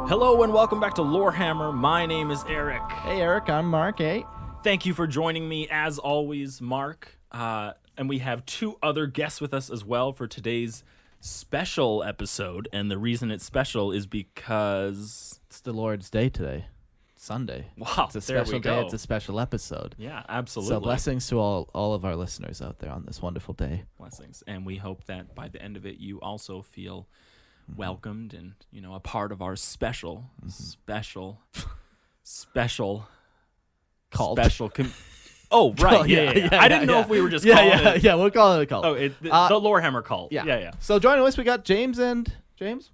Hello and welcome back to Lorehammer. My name is Eric. Hey, Eric, I'm Mark. Hey. Thank you for joining me, as always, Mark. And we have two other guests with us as well for today's special episode. And the reason it's special is because... It's the Lord's Day today. Sunday. Wow, it's a special there we day. go. It's a special episode. Yeah, absolutely. So blessings to all of our listeners out there on this wonderful day. Blessings. And we hope that by the end of it, you also feel welcomed and, you know, a part of our special Cult. Oh, right. Yeah. I didn't know if we were just calling it. Yeah, we'll call it a cult. Oh, the Lorehammer cult. Yeah. So joining us, we got James and... James.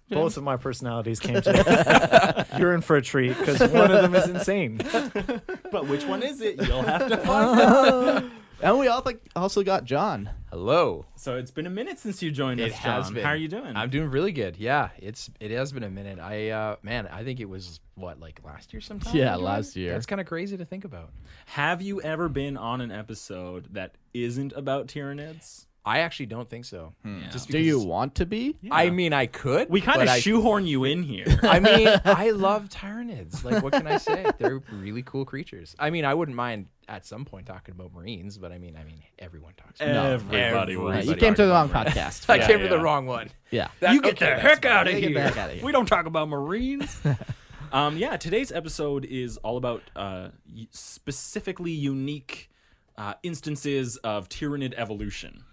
Both of my personalities came together. You're in for a treat because one of them is insane. But which one is it? You'll have to find out. And we also got John. Hello. So it's been a minute since you joined us, It has John. been. How are you doing? I'm doing really good. Yeah, it has been a minute. I think it was like last year sometime? Yeah, maybe? last year. That's kind of crazy to think about. Have you ever been on an episode that isn't about Tyranids? I actually don't think so. Yeah. Just Do because, you want to be? Yeah. I mean, I could. We kind of but shoehorn you in here. I mean, I love Tyranids. Like, what can I say? They're really cool creatures. I mean, I wouldn't mind at some point talking about Marines, but I mean, everyone talks about Everybody No, was. You came to the wrong podcast. I came to yeah. the wrong one. Yeah. You get the heck out of Get the here. heck outta here. We don't talk about Marines. Today's episode is all about specifically unique instances of Tyranid evolution.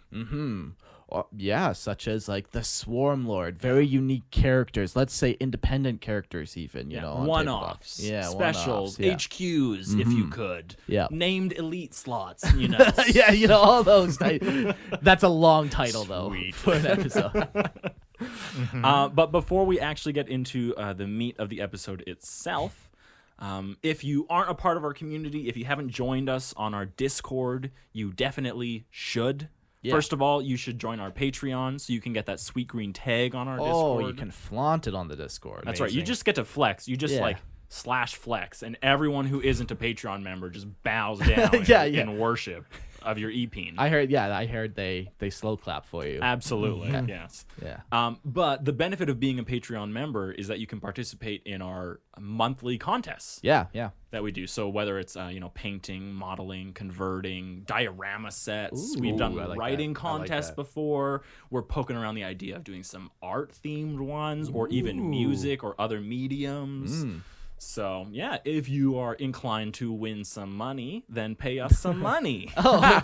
Such as like the Swarm Lord, very unique characters. Let's say independent characters, even on tabletop. One-offs, specials, one-offs, yeah. HQs, if you could. Yeah. Named elite slots, Yeah, all those. That's a long title though Sweet. for an episode. But before we actually get into the meat of the episode itself, if you aren't a part of our community, if you haven't joined us on our Discord, you definitely should. Yeah. First of all, you should join our Patreon so you can get that sweet green tag on our Discord. Oh, you can flaunt it on the Discord. That's right. You just get to flex. You just /flex, and everyone who isn't a Patreon member just bows down in worship of your e-peen. I heard they slow clap for you. Absolutely, yes. Yeah. But the benefit of being a Patreon member is that you can participate in our monthly contests. Yeah. That we do. So whether it's painting, modeling, converting, diorama sets, Ooh, we've done I like writing that. I like contests that. before. We're poking around the idea of doing some art themed ones or even music or other mediums. So, yeah, if you are inclined to win some money, then pay us some money. I'm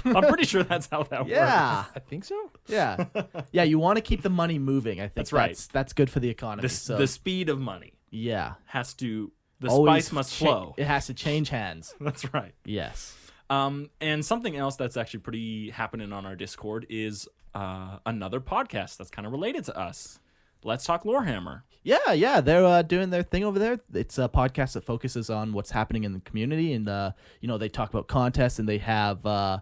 pretty sure that's how that Yeah. works. I think so. Yeah. Yeah, you want to keep the money moving. I think That's right. That's good for the economy. The speed of money has to, the Always spice must flow. It has to change hands. That's right. Yes. And something else that's actually pretty happening on our Discord is another podcast that's kind of related to us. Let's Talk Lorehammer. Yeah, they're doing their thing over there. It's a podcast that focuses on what's happening in the community, and they talk about contests, and they have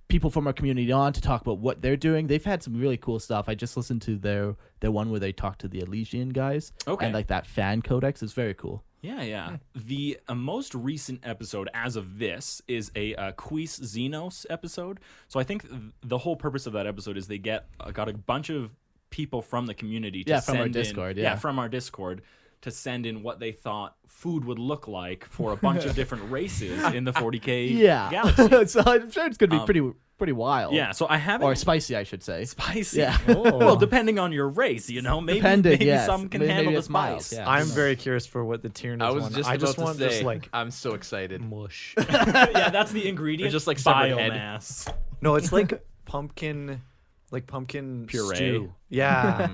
people from our community on to talk about what they're doing. They've had some really cool stuff. I just listened to their one where they talked to the Elysian guys. Okay. And like that fan codex is very cool. Yeah. The most recent episode, as of this, is a Quis Xenos episode. So I think the whole purpose of that episode is they got a bunch of people from the community to from our send Discord, in, from our Discord to send in what they thought food would look like for a bunch of different races in the 40K galaxy. So I'm sure it's gonna be pretty wild. Yeah, so I haven't Or spicy, I should say. spicy. Yeah. Well, depending on your race, maybe yes. some can Maybe handle the it's mild, spice. yeah. I'm very curious for what the Tyranids I was want. just I about just to want say, just like I'm so excited. mush. Yeah, that's the ingredient. Just like severed head. biomass. No, it's like pumpkin Puree. stew. Yeah.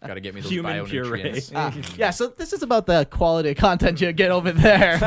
Gotta get me those Human bionutrients. Yeah, so this is about the quality of content you get over there.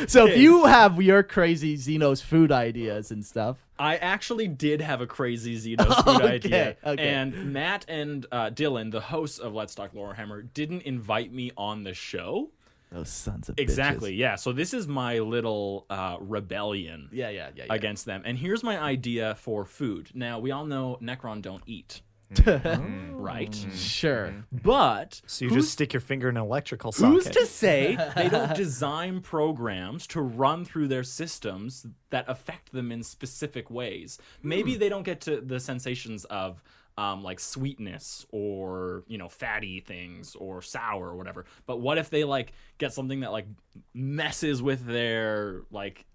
So if you have your crazy Xenos food ideas and stuff. I actually did have a crazy Xenos food idea. Okay. And Matt and Dylan, the hosts of Let's Talk Lorehammer, didn't invite me on the show. Those sons of Exactly, bitches. yeah. So this is my little rebellion Yeah. against them. And here's my idea for food. Now, we all know Necron don't eat. right? Sure. But So you just stick your finger in an electrical socket. who's to say they don't design programs to run through their systems that affect them in specific ways? Maybe they don't get to the sensations of like sweetness or, you know, fatty things or sour or whatever. But what if they like get something that like messes with their like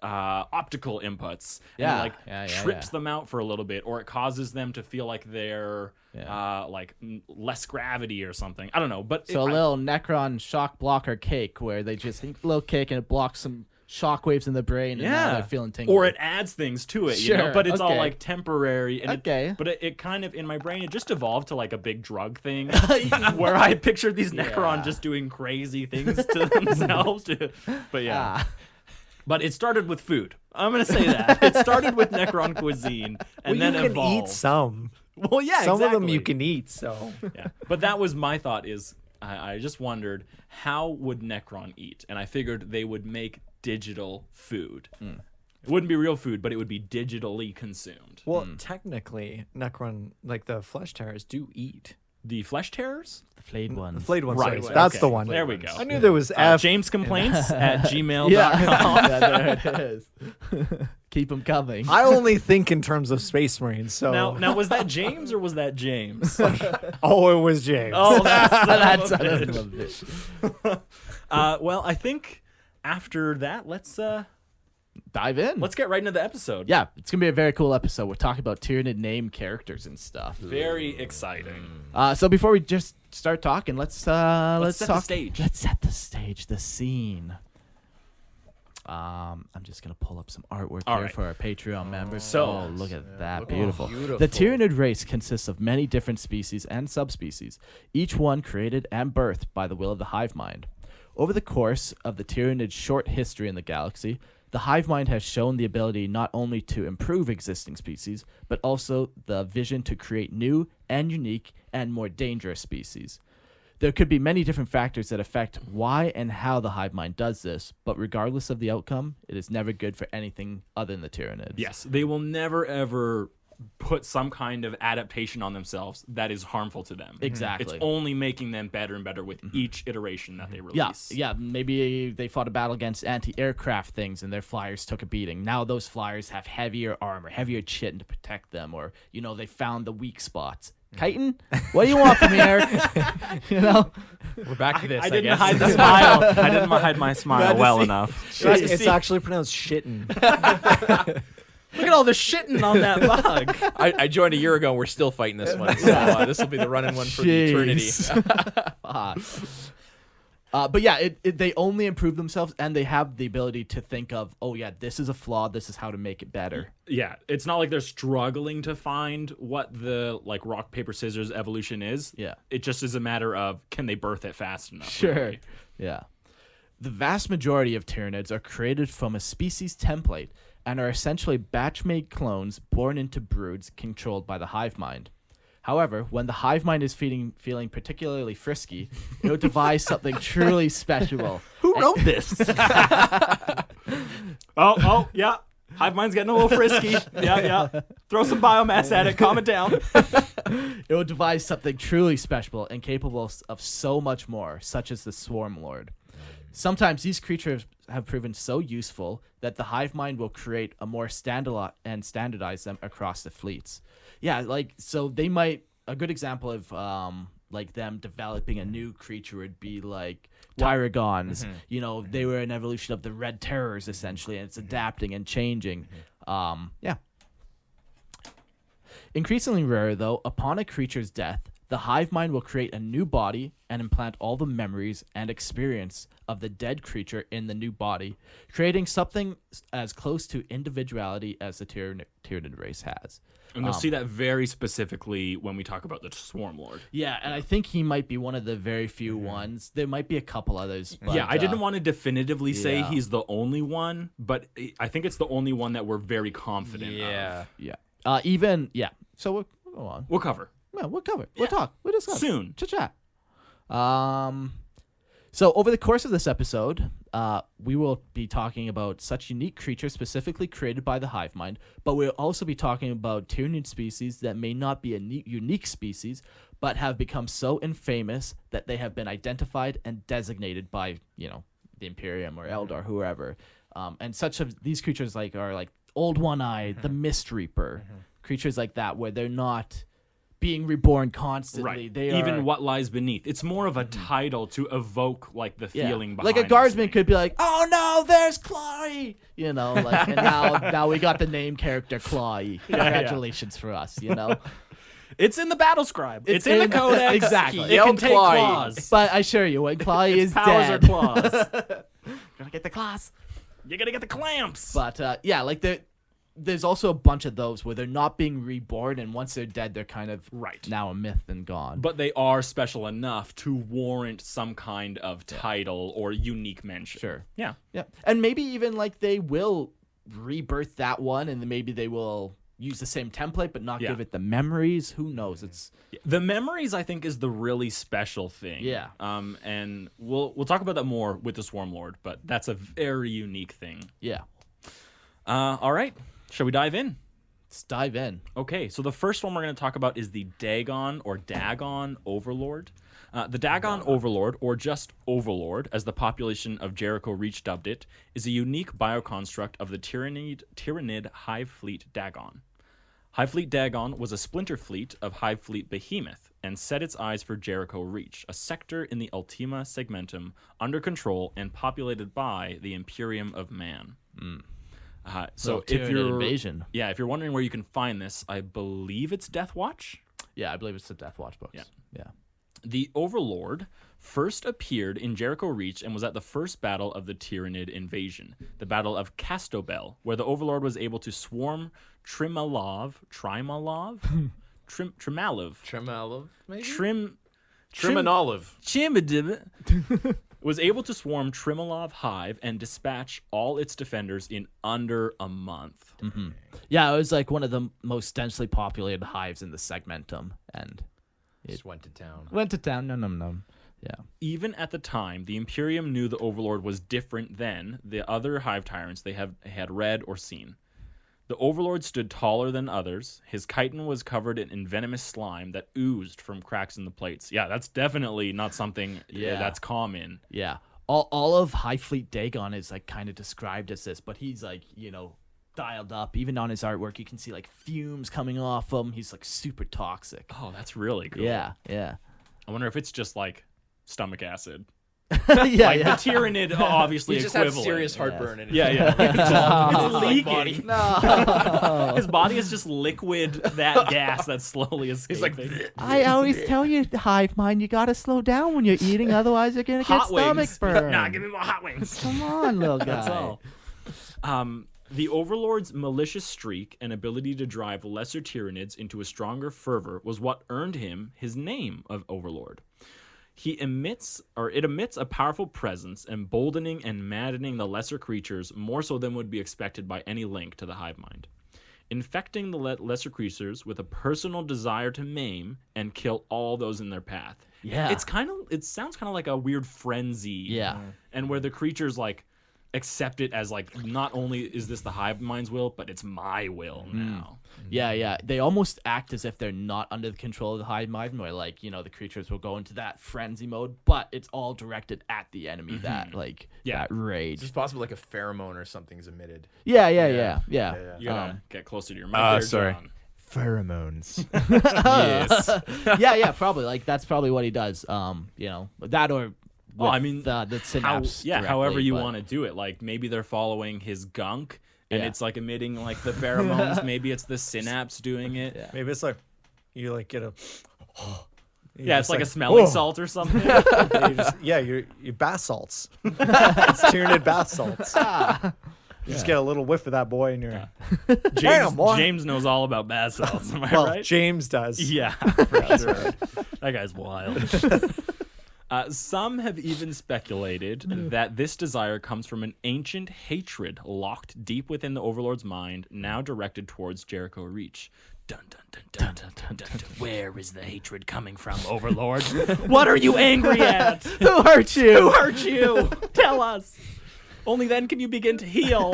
optical inputs and trips them out for a little bit, or it causes them to feel like they're like less gravity or something. I don't know, but So a little Necron shock blocker cake where they just think little cake and it blocks some shock waves in the brain and now they're feeling tingly. or it adds things to it, you know, Sure, but it's all okay. like temporary. And Okay. but it kind of in my brain it just evolved to like a big drug thing where I pictured these Necron just doing crazy things to themselves. But yeah. But it started with food. I'm going to say that. It started with Necron cuisine and then you can evolved. eat some. Well, yeah, Some of them exactly. you can eat, so. Yeah. But that was my thought is I just wondered how would Necron eat? And I figured they would make digital food. It wouldn't be real food, but it would be digitally consumed. Well, technically, Necron, like the flesh terrors, do eat. The flesh terrors? The flayed ones. The flayed ones, Right. sorry. That's Okay. the one. There we go. I knew there was F. James complaints at gmail.com. Yeah, there it is. Keep them coming. I only think in terms of Space Marines, so. Now was that James or was that James? Oh, it was James. Oh, that's That's a bit. well, I think after that, let's Dive in. get right into the episode. Yeah, it's gonna be a very cool episode. We're talking about Tyranid name characters and stuff. Very exciting. So before we just start talking, let's set the talk. stage. Let's set the stage, the scene. I'm just gonna pull up some artwork All here right. for our Patreon members. So- Look at that, looking beautiful. beautiful. The Tyranid race consists of many different species and subspecies, each one created and birthed by the will of the hive mind. Over the course of the Tyranid's short history in the galaxy, the hive mind has shown the ability not only to improve existing species, but also the vision to create new and unique and more dangerous species. There could be many different factors that affect why and how the hive mind does this, but regardless of the outcome, it is never good for anything other than the Tyranids. Yes, they will never ever put some kind of adaptation on themselves that is harmful to them. Exactly. It's only making them better and better with each iteration that they release. Yeah, maybe they fought a battle against anti-aircraft things and their flyers took a beating. Now those flyers have heavier armor, heavier chitin to protect them, or, you know, they found the weak spots. Chitin, what do you want from me, Eric? You know? We're back to this. I didn't guess. hide the smile. I didn't hide my smile well enough. It's actually pronounced shittin'. Look at all the shitting on that bug. I joined a year ago and we're still fighting this one. So this will be the running one for eternity. But yeah, they only improve themselves and they have the ability to think of, oh yeah, this is a flaw, this is how to make it better. Yeah, it's not like they're struggling to find what the like rock, paper, scissors evolution is. Yeah. It just is a matter of can they birth it fast enough. Sure. really? Yeah. The vast majority of Tyranids are created from a species template and are essentially batch-made clones born into broods controlled by the hive mind. However, when the hive mind is feeling particularly frisky, it will devise something truly special. Who wrote this? oh, yeah. Hive mind's getting a little frisky. Yeah. Throw some biomass at it. Calm it down. It will devise something truly special and capable of so much more, such as the Swarm Lord. Sometimes these creatures have proven so useful that the hive mind will create a more standardize them across the fleets. Yeah, like, so they might, a good example of like them developing a new creature would be like Tyranids. You know, they were an evolution of the Red Terrors essentially, and it's adapting and changing. Yeah. Increasingly rare though, upon a creature's death, the hive mind will create a new body and implant all the memories and experience of the dead creature in the new body, creating something as close to individuality as the Tyranid race has. And you'll see that very specifically when we talk about the Swarm Lord. Yeah, and I think he might be one of the very few ones. There might be a couple others. But, Yeah, I didn't want to definitively say yeah. he's the only one, but I think it's the only one that we're very confident of. Yeah. So we'll go on. We'll cover. Yeah, we'll cover. We'll talk. We'll discuss. Soon. Chat. So over the course of this episode, we will be talking about such unique creatures specifically created by the hive mind, but we'll also be talking about Tyranid species that may not be a unique species, but have become so infamous that they have been identified and designated by, the Imperium or Eldar, whoever. And such of these creatures are like Old One-Eye, the Mist Reaper, creatures like that, where they're not being reborn constantly. Right. They Even are, what lies beneath. It's more of a title to evoke like the feeling behind like a this guardsman thing. could be like, "Oh no, there's Clawy," and now we got the name character Clawy. Congratulations for us, It's in the battle scribe. It's in the codex. Exactly. It can take Clawy. claws. But I assure you, when Clawy is Powers dead, are claws. gotta get the claws. You're gonna get the clamps. But there's also a bunch of those where they're not being reborn, and once they're dead, they're kind of Right. now a myth and gone. But they are special enough to warrant some kind of title or unique mention. Sure. Yeah. Yeah, and maybe even they will rebirth that one, and then maybe they will use the same template but not give it the memories. Who knows? It's The memories, I think, is the really special thing. Yeah. And we'll talk about that more with the Swarm Lord, but that's a very unique thing. yeah. All right. Shall we dive in? Let's dive in. Okay, so the first one we're going to talk about is the Dagon or Dagon Overlord. The Dagon Overlord, or just Overlord, as the population of Jericho Reach dubbed it, is a unique bioconstruct of the Tyranid Hive Fleet Dagon. Hive Fleet Dagon was a splinter fleet of Hive Fleet Behemoth and set its eyes for Jericho Reach, a sector in the Ultima Segmentum under control and populated by the Imperium of Man. So if you're invasion. Yeah, if you're wondering where you can find this, I believe it's Death Watch. Yeah, I believe it's the Death Watch books. Yeah. The Overlord first appeared in Jericho Reach and was at the first battle of the Tyranid invasion, the Battle of Castobel, where the Overlord was able to swarm Trimalov, maybe? Trimanolive. Was able to swarm Trimalov Hive and dispatch all its defenders in under a month. Yeah, it was one of the most densely populated hives in the Segmentum, and Just went to town. went to town. No. Yeah. Even at the time, the Imperium knew the Overlord was different than the other Hive Tyrants they had read or seen. The Overlord stood taller than others. His chitin was covered in venomous slime that oozed from cracks in the plates. Yeah, that's definitely not something that's common. Yeah. All of Hive Fleet Dagon is kind of described as this, but he's dialed up. Even on his artwork, you can see fumes coming off him. He's super toxic. Oh, that's really cool. Yeah. I wonder if it's just stomach acid. Yeah. The Tyranid obviously He just had equivalent. serious heartburn. And Yeah. It's leaking. body. No. His body is just liquid, that gas that's slowly escaping. I always tell you, Hive Mind, you gotta slow down when you're eating, otherwise you're gonna get stomach burn. Nah, give me more hot wings. Come on, little guy. That's all. The Overlord's malicious streak and ability to drive lesser Tyranids into a stronger fervor was what earned him his name of Overlord. It emits a powerful presence, emboldening and maddening the lesser creatures more so than would be expected by any link to the hive mind. Infecting the lesser creatures with a personal desire to maim and kill all those in their path. Yeah. It sounds kind of like a weird frenzy. Yeah. And where the creatures accept it as not only is this the hive mind's will, but it's my will now. Yeah. They almost act as if they're not under the control of the hive mind, where the creatures will go into that frenzy mode, but it's all directed at the enemy. That that rage. It's possible a pheromone or something's emitted. Yeah. You gotta get closer to your mic there, sorry. John. Pheromones. Yes. yeah. Probably that's probably what he does. That or. Well, I mean, the synapse. however you but- want to do it. Maybe they're following his gunk, and Yeah. it's emitting the pheromones. Maybe it's the synapse doing it. Yeah. Maybe it's you get a. Yeah, it's a smelling salt or something. Your bath salts. It's Tyranid bath salts. You just get a little whiff of that boy, and you're. Damn, boy. James knows all about bath salts. Am I Well, right? James does. Yeah, for sure. That guy's wild. Some have even speculated that this desire comes from an ancient hatred locked deep within the Overlord's mind, now directed towards Jericho Reach. Dun, dun, dun, dun, dun, dun, dun, dun. Where is the hatred coming from, Overlord? What are you angry at? Who hurt you? Who hurt you? Tell us. Only then can you begin to heal.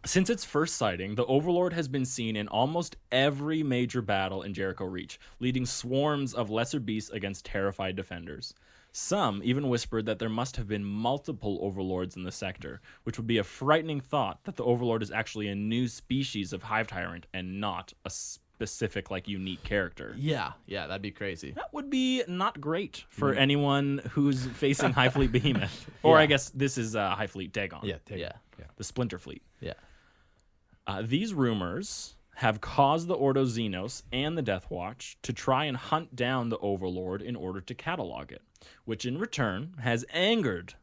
Since its first sighting, the Overlord has been seen in almost every major battle in Jericho Reach, leading swarms of lesser beasts against terrified defenders. Some even whispered that there must have been multiple Overlords in the sector, which would be a frightening thought that the Overlord is actually a new species of hive tyrant and not a specific, like, unique character. Yeah, that'd be crazy. That would be not great for anyone who's facing High Fleet Behemoth. Or I guess this is High Fleet Dagon. Yeah. The Splinter Fleet. Yeah. These rumors have caused the Ordo Xenos and the Death Watch to try and hunt down the Overlord in order to catalog it, which in return has angered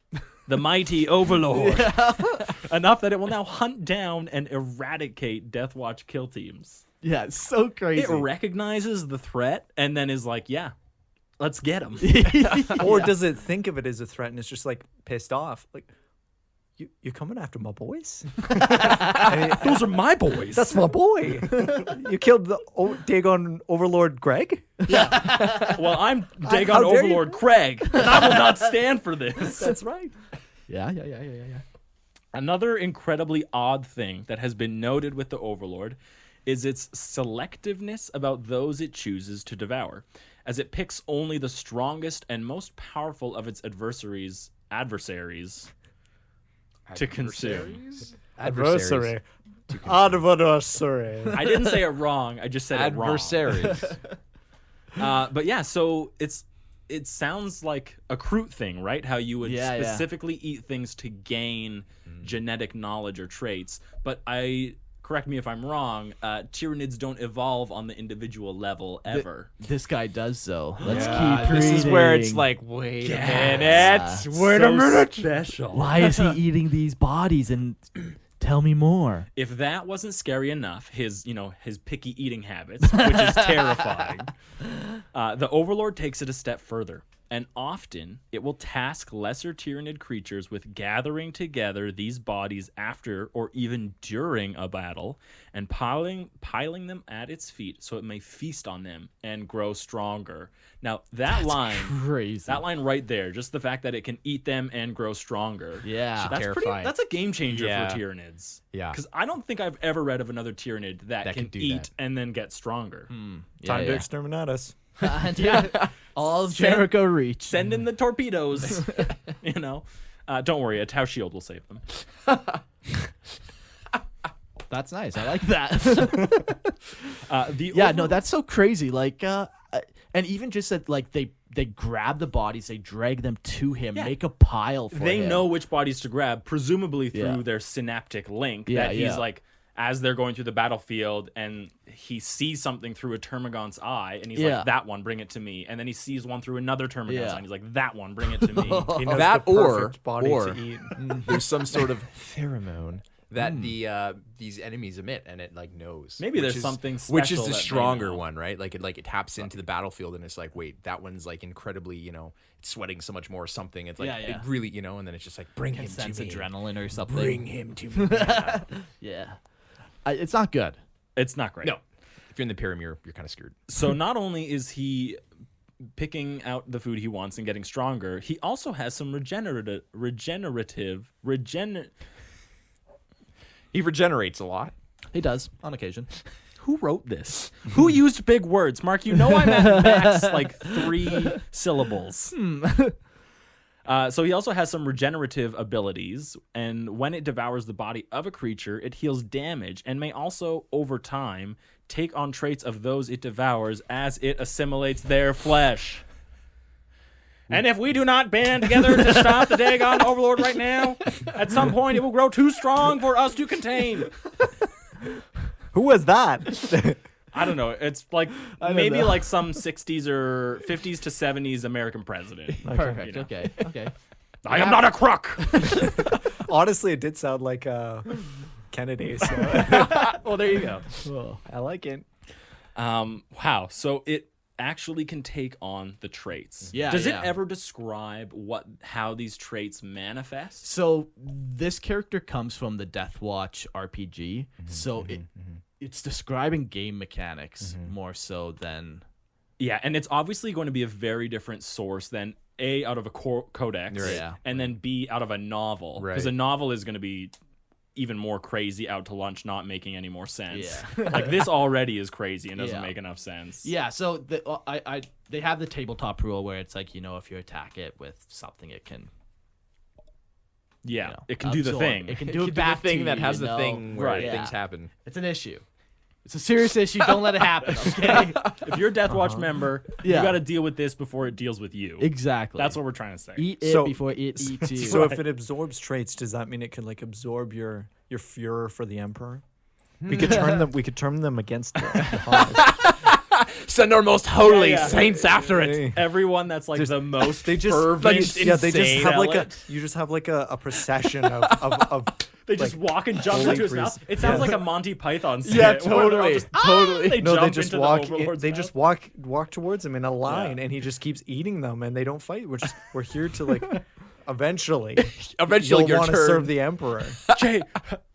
the mighty Overlord enough that it will now hunt down and eradicate Death Watch kill teams. Yeah, it's so crazy. It recognizes the threat and then is like, yeah, let's get him. Or does it think of it as a threat and it's just like pissed off? Like, you coming after my boys? Those are my boys. That's my boy. You killed the Dagon Overlord Greg? Well, I'm How Dagon dare you? Overlord Craig, and I will not stand for this. That's right. Yeah. Another incredibly odd thing that has been noted with the Overlord is its selectiveness about those it chooses to devour, as it picks only the strongest and most powerful of its adversaries to consume. Adversary. Adversary. I didn't say it wrong. I just said it wrong. Adversaries. But yeah, so it sounds like a Kroot thing, right? How you would Yeah. specifically eat things to gain genetic knowledge or traits. But correct me if I'm wrong, Tyranids don't evolve on the individual level ever. This guy does, though. Let's Yeah, keep reading. this is where it's like, wait Yes. a minute. Wait a minute. Special. Why is he eating these bodies? And tell me more. If that wasn't scary enough, his picky eating habits, which is terrifying, the Overlord takes it a step further. And often, it will task lesser Tyranid creatures with gathering together these bodies after or even during a battle and piling them at its feet so it may feast on them and grow stronger. Now, that line right there, just the fact that it can eat them and grow stronger. Yeah. Terrifying. That's a game changer Yeah. for Tyranids. Yeah. Because I don't think I've ever read of another Tyranid that can can do eat that. and then get stronger. Time to exterminate us. All of Jericho Reach. Send in the torpedoes. Don't worry, a Tau shield will save them. That's nice. I like that. That's so crazy. Like, and even just that, like they grab the bodies, they drag them to him, make a pile for him. They know which bodies to grab, presumably through Yeah. their synaptic link. Yeah, that he's yeah. like, as they're going through the battlefield, and he sees something through a Termagant's eye, and he's Yeah. like, that one, bring it to me. And then he sees one through another Termagant's Yeah. eye, and he's like, that one, bring it to me. He knows That the perfect body or to eat. there's some sort of pheromone that these enemies emit, and it like knows. Maybe there's which is- something which is special the that they stronger know. one, right? Like it taps into the battlefield, and it's like, wait, that one's like incredibly, it's sweating so much more or something. It's like Yeah. it really, and then it's just like bring him sense to me. adrenaline or something. Bring him to me. now. Yeah. It's not good. It's not great. No, if you're in the Pyram, you're kind of screwed. So not only is he picking out the food he wants and getting stronger, he also has some regenerative. He regenerates a lot. He does on occasion. Who wrote this? Who used big words? Mark, I'm at max like 3 syllables. So he also has some regenerative abilities, and when it devours the body of a creature, it heals damage and may also, over time, take on traits of those it devours as it assimilates their flesh. And if we do not band together to stop the Dagon Overlord right now, at some point it will grow too strong for us to contain. Who was that? I don't know. It's like maybe like some 60s or 50s to 70s American president. Perfect. You know. Okay. I am not a crook. Honestly, it did sound like Kennedy. So Well, there you go. I like it. Wow. So it actually can take on the traits. Yeah, Does yeah. it ever describe how these traits manifest? So this character comes from the Death Watch RPG. So it's describing game mechanics more so than Yeah, and it's obviously going to be a very different source than A, out of a codex, Right. Yeah. and then B, out of a novel. Because a Right. novel is going to be even more crazy, out to lunch, not making any more sense. Yeah. Like, this already is crazy and doesn't Yeah. make enough sense. Yeah, so they have the tabletop rule where it's like, if you attack it with something, it can Yeah, you know, it can do the absorb. thing. It can It do could it do back the thing to that you, has you the know? thing where Right. things Yeah. happen. It's an issue. It's a serious issue. Don't let it happen. Okay. If you're a Death Watch member, Yeah. you got to deal with this before it deals with you. Exactly. That's what we're trying to say. Eat it So- before it eats you. So if it absorbs traits, does that mean it can like absorb your Führer for the Emperor? We could turn them. We could turn them against the Hive. Send our most holy Yeah, yeah. saints after it. Hey. Everyone that's like the most They just fervent, yeah. They just insane have like a. zealot. You just have like a procession of They just like, walk and jump holy into his priest. mouth. It sounds Yeah. like a Monty Python skit. Yeah, where they're all totally. just, Totally. They No, jump they just into walk. The Overlord's They mouth. just walk towards him in a line, and he just keeps eating them, and they don't fight. We're here to like, eventually Eventually, you'll your want to turn. serve the Emperor.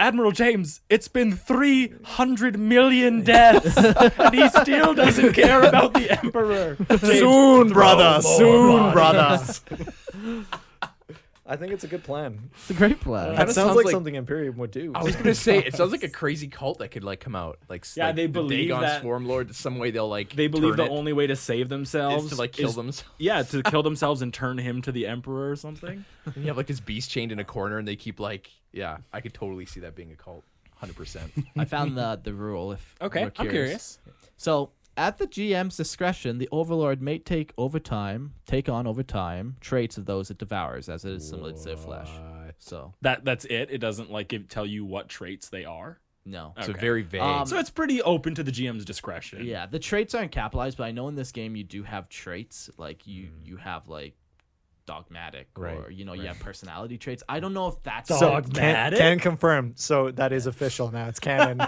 Admiral James, it's been 300 million deaths, and he still doesn't care about the Emperor. Soon, brother. more Soon, bodies. brother. I think it's a good plan. It's a great plan. That Kinda sounds sounds like like- something Imperium would do. I was gonna say it sounds like a crazy cult that could like come out. Like Yeah, like they the believe Dagon that- Swarm Lord. Some way they'll like They believe turn the it only way to save themselves is to like kill is- themselves. Yeah, to kill themselves and turn him to the Emperor or something. And you have like this beast chained in a corner, and they keep like, yeah, I could totally see that being a cult, 100%. I found the rule. If Okay, we're I'm curious. So, at the GM's discretion, the Overlord may take on over time traits of those it devours, as it is similar to their flesh. So, That's it. It doesn't like tell you what traits they are. no. So Okay. very vague. So it's pretty open to the GM's discretion. Yeah, the traits aren't capitalized, but I know in this game you do have traits. Like, you have, like, dogmatic, or, Right, you have personality traits. I don't know if that's... Dogmatic? Can confirm. So that is official now. It's canon.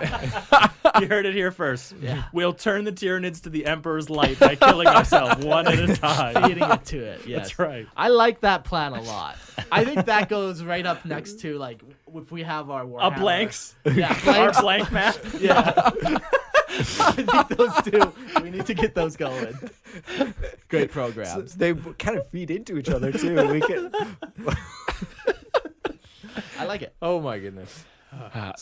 You heard it here first. Yeah. We'll turn the Tyranids to the Emperor's light by killing ourselves one at a time. Feeding it to it, yes. That's right. I like that plan a lot. I think that goes right up next to, like, if we have our Warhammer. Blanks. Yeah, Our blanks. blank map. Yeah. I think those two, we need to get those going. Great programs. They kind of feed into each other too. We can. I like it. Oh my goodness.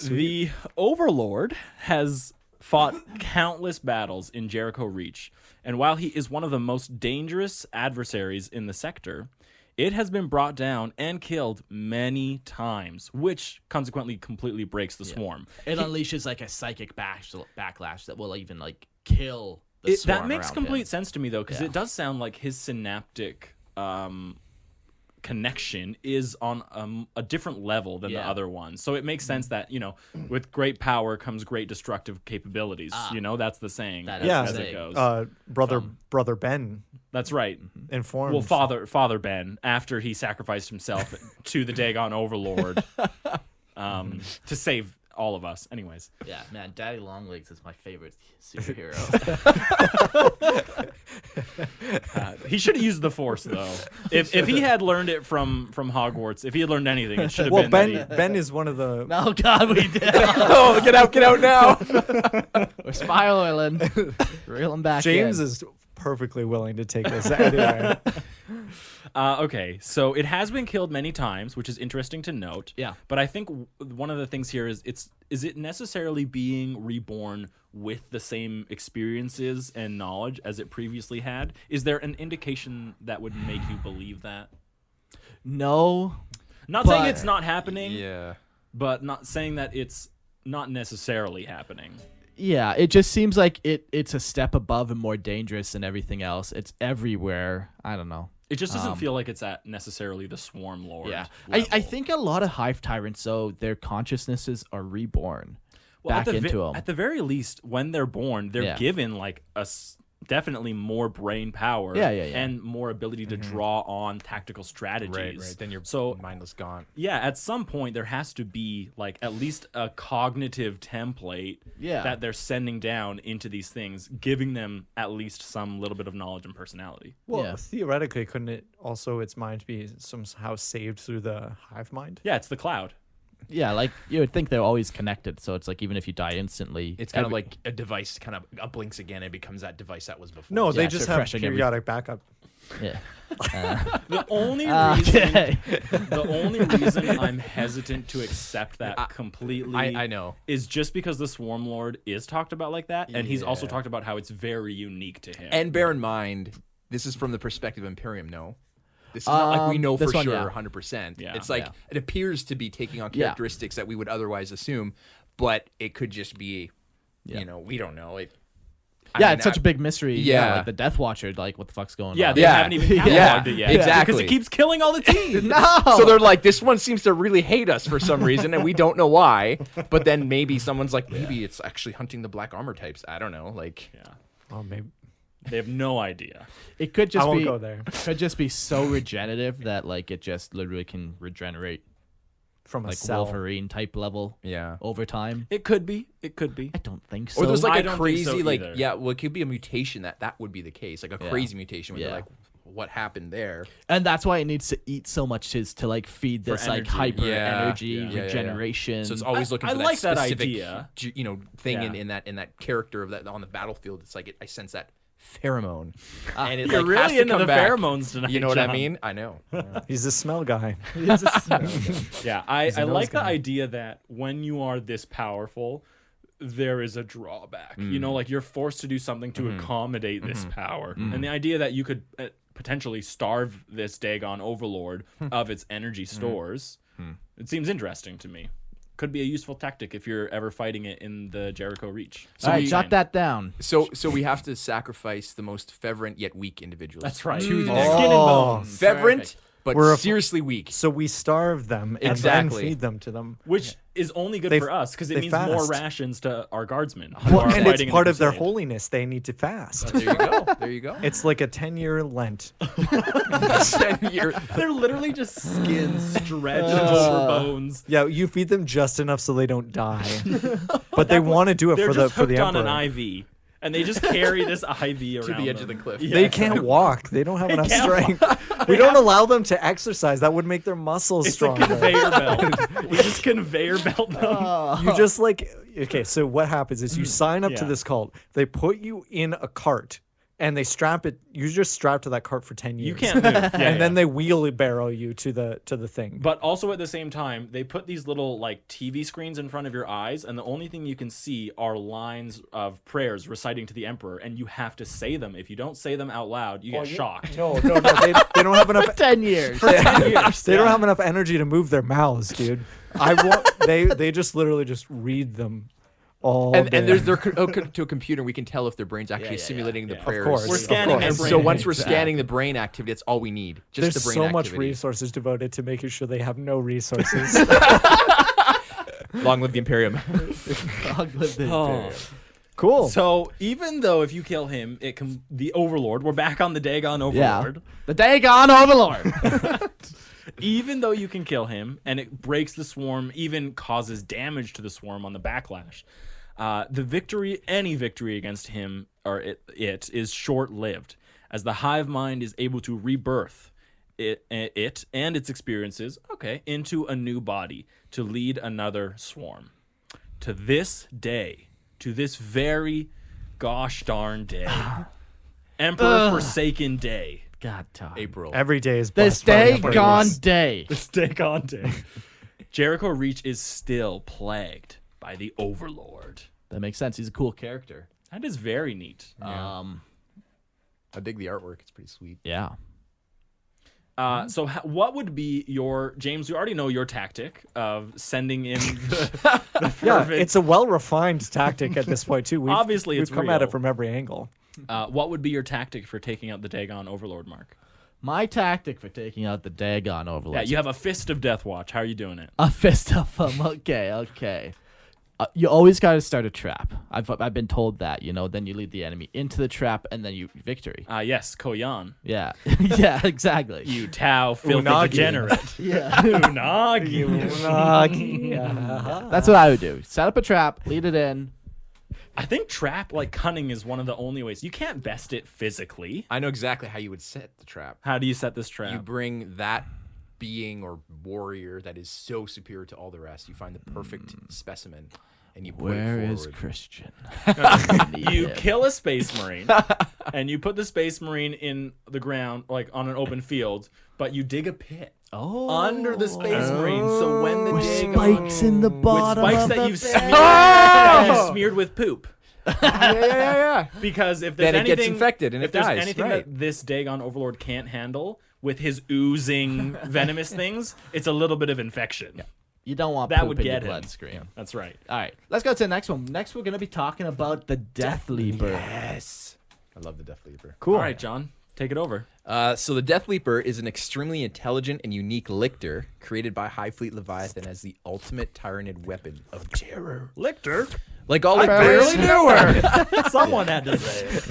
The Overlord has fought countless battles in Jericho Reach, and while he is one of the most dangerous adversaries in the sector, it has been brought down and killed many times, which consequently completely breaks the swarm. It unleashes like a psychic backlash that will even like kill the swarm That makes around complete him. sense to me, though, because Yeah. it does sound like his synaptic connection is on a different level than the Yeah. other ones. So it makes sense that, with great power comes great destructive capabilities. That's the saying That as, is Yeah. as the it saying. goes. Brother Ben That's right. informed. Well, Father Ben, after he sacrificed himself to the Dagon Overlord to save all of us. Anyways. Yeah, man, Daddy Longlegs is my favorite superhero. He should have used the Force, though. If he had learned it from Hogwarts, if he had learned anything, it should have Well, been that Ben is one of the. Oh God, we did. Oh, get out now. We're spiraling. Reel him back. James in. is perfectly willing to take this anyway. Okay, so it has been killed many times, which is interesting to note. Yeah. But I think one of the things here is is it necessarily being reborn with the same experiences and knowledge as it previously had? Is there an indication that would make you believe that? No. Not saying But- it's not happening, Yeah. but not saying that it's not necessarily happening. Yeah, it just seems like it's a step above and more dangerous than everything else. It's everywhere. I don't know. It just doesn't feel like it's at necessarily the Swarm Lord. Yeah, level. I think a lot of Hive Tyrants, though, their consciousnesses are reborn Well, back into them. At the very least, when they're born, they're Yeah. given like definitely more brain power Yeah. and more ability to draw on tactical strategies. Right. Then you're so mindless gone. yeah, at some point there has to be like at least a cognitive template Yeah. that they're sending down into these things, giving them at least some little bit of knowledge and personality. Well, Yeah. theoretically, couldn't it also its mind be somehow saved through the hive mind? Yeah, it's the cloud. Yeah, like you would think they're always connected. So it's like even if you die instantly, It's kind of like a device kind of blinks again. It becomes that device that was before. No, they Yeah, just so have refreshing periodic backup. yeah. The only Okay. the only reason I'm hesitant to accept that completely I know. is just because the Swarm Lord is talked about like that, and he's also Yeah. talked about how it's very unique to him. And bear in mind, this is from the perspective of Imperium. No, this is not like we know for this one, sure, yeah. 100%. Yeah. It's like Yeah. it appears to be taking on Yeah. characteristics that we would otherwise assume, but it could just be, Yeah. you know, we don't know. Yeah, it's such a big mystery. Yeah. Like the Death Watcher, like what the fuck's going yeah, on? they Yeah. haven't even cataloged Yeah, it yet. exactly. Because it keeps killing all the team. No. So they're like, this one seems to really hate us for some reason, and we don't know why. But then maybe someone's like, maybe it's actually hunting the black armor types. I don't know. Like, Yeah. Well, maybe They have no idea. It could just I won't be go there. could just be so regenerative that like it just literally can regenerate From a like cell. Wolverine type level yeah. over time. It could be. It could be. I don't think so. Or there's I like a don't think crazy, so like, either. yeah, well, it could be a mutation that would be the case, like a Yeah. crazy mutation where Yeah. they're like, what happened there? and that's why it needs to eat so much is to like feed this like energy. hyper Yeah. energy Yeah, yeah, yeah. regeneration. So it's always looking I for that like that specific, idea. Thing Yeah. in that character of that on the battlefield. It's like I sense that pheromone, and it You're like, really has to into come the back. pheromones tonight. You know what I John. mean? I know. He's a smell guy. Yeah, I a nose like the guy. idea that when you are this powerful, there is a drawback. You know, like you're forced to do something to accommodate this power. And the idea that you could potentially starve this Dagon overlord of its energy stores, it seems interesting to me. Could be a useful tactic if you're ever fighting it in the Jericho Reach. All right, we- jot that down. So we have to sacrifice the most fervent yet weak individuals. That's right. To the Oh. Skin and bones. fervent, Perfect. but We're a- seriously weak. So we starve them and Exactly. then feed them to them. Which is only good They- for us because it they means more fast. rations to our guardsmen. who Well, are and it's fighting in the part of their crusade. holiness. They need to fast. There you go. There you go. It's like a 10-year Lent. They're literally just skin stretched over bones. Yeah, you feed them just enough so they don't die. But they want to do it They're for just the hooked on emperor. an IV, and they just carry this IV around to the edge of them. the cliff. Yeah. They can't walk. They don't have enough can't strength. We don't allow them to exercise. That would make their muscles It's a stronger. conveyor belt. We just conveyor belt them. You just like okay. So what happens is you sign up to Yeah. this cult. They put you in a cart and they strap it. You just strap to that cart for 10 years. You can't move. Yeah, and then yeah. they wheelbarrow you to the thing. But also at the same time, they put these little like TV screens in front of your eyes, and the only thing you can see are lines of prayers reciting to the emperor, and you have to say them. If you don't say them out loud, you get shocked. No. They don't have enough. 10 years. 10 years. They don't have enough energy to move their mouths, dude. They just literally just read them all And day. there's to a computer, we can tell if their brain's actually yeah, simulating the yeah. Of prayers. course. We're Of scanning course. their And brain. so once we're Exactly. scanning the brain activity, that's all we need. Just There's the brain so much activity. resources devoted to making sure they have no resources. Long live the Imperium. Oh. Cool. So even though if you kill him, it can the Overlord. We're back on the Dagon Yeah. Overlord. The Dagon Overlord. Even though you can kill him and it breaks the swarm, even causes damage to the swarm on the backlash, any victory against him or it is short-lived, as the hive mind is able to rebirth it and its experiences, into a new body to lead another swarm. To this day, to this very gosh darn day, Emperor Forsaken Day. God, Todd. April. Every day is This blessed by the Dagon Emperor's. day. This Dagon Day. Jericho Reach is still plagued by the Overlord. That makes sense. He's a cool character. That is very neat. I dig the artwork. It's pretty sweet. Yeah. So what would be your, James, you already know your tactic of sending in the Yeah, fervent- it's a well-refined tactic at this point too. Obviously, we've it's come at real. it from every angle. what would be your tactic for taking out the Dagon Overlord, Mark? My tactic for taking out the Dagon Overlord. Yeah, you have a Fist of Death Watch. How are you doing it? A fist of them. Okay. You always got to start a trap. I've been told that, then you lead the enemy into the trap and then you victory. Yes, Koyan. Yeah. Yeah, exactly. You Tau filthy Unagi. degenerate. Yeah. Unagi. That's what I would do. Set up a trap, lead it in. I think trap, like cunning, is one of the only ways. You can't best it physically. I know exactly how you would set the trap. How do you set this trap? You bring that being or warrior that is so superior to all the rest. You find the perfect specimen, and you put Where it is forward. Christian? You kill a space marine, and you put the space marine in the ground, like on an open field, but you dig a pit under the space marine. So when the With dig spikes in the with bottom spikes of that the you've bed. smeared, that you've smeared with poop. Yeah. Because if there's Then it anything, gets infected and if it there's dies, anything right. that this Dagon Overlord can't handle with his oozing venomous things, it's a little bit of infection. You don't want That poop would in your get him. bloodstream. That's right. All right, let's go to the next one. Next, we're going to be talking about the Death Leaper. Yes. I love the Death Leaper. Cool. All right, John, take it over. So the Death Leaper is an extremely intelligent and unique lictor created by High Fleet Leviathan as the ultimate Tyranid weapon of terror. Lictor. Like all Barely lictors, knew her. Someone had to say it.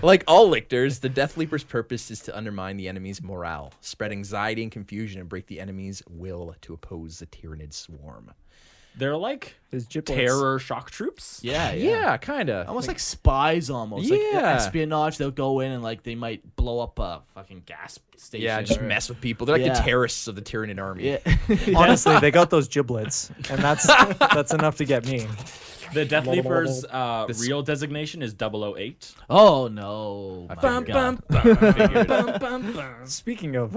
like all lictors, the Death Leaper's purpose is to undermine the enemy's morale, spread anxiety and confusion, and break the enemy's will to oppose the Tyranid swarm. They're like His giblets. terror shock troops. Yeah. Kind of. Almost like spies, almost. Like Yeah. espionage. They'll go in and like they might blow up a fucking gas station. Yeah, just or- mess with people. They're like Yeah. the terrorists of the Tyranid army. Yeah. Honestly, they got those giblets, and that's enough to get me. The Death Leaper's real designation is 008. Oh no! My Bum, God. bum, bum, bum, bum, bum. Speaking of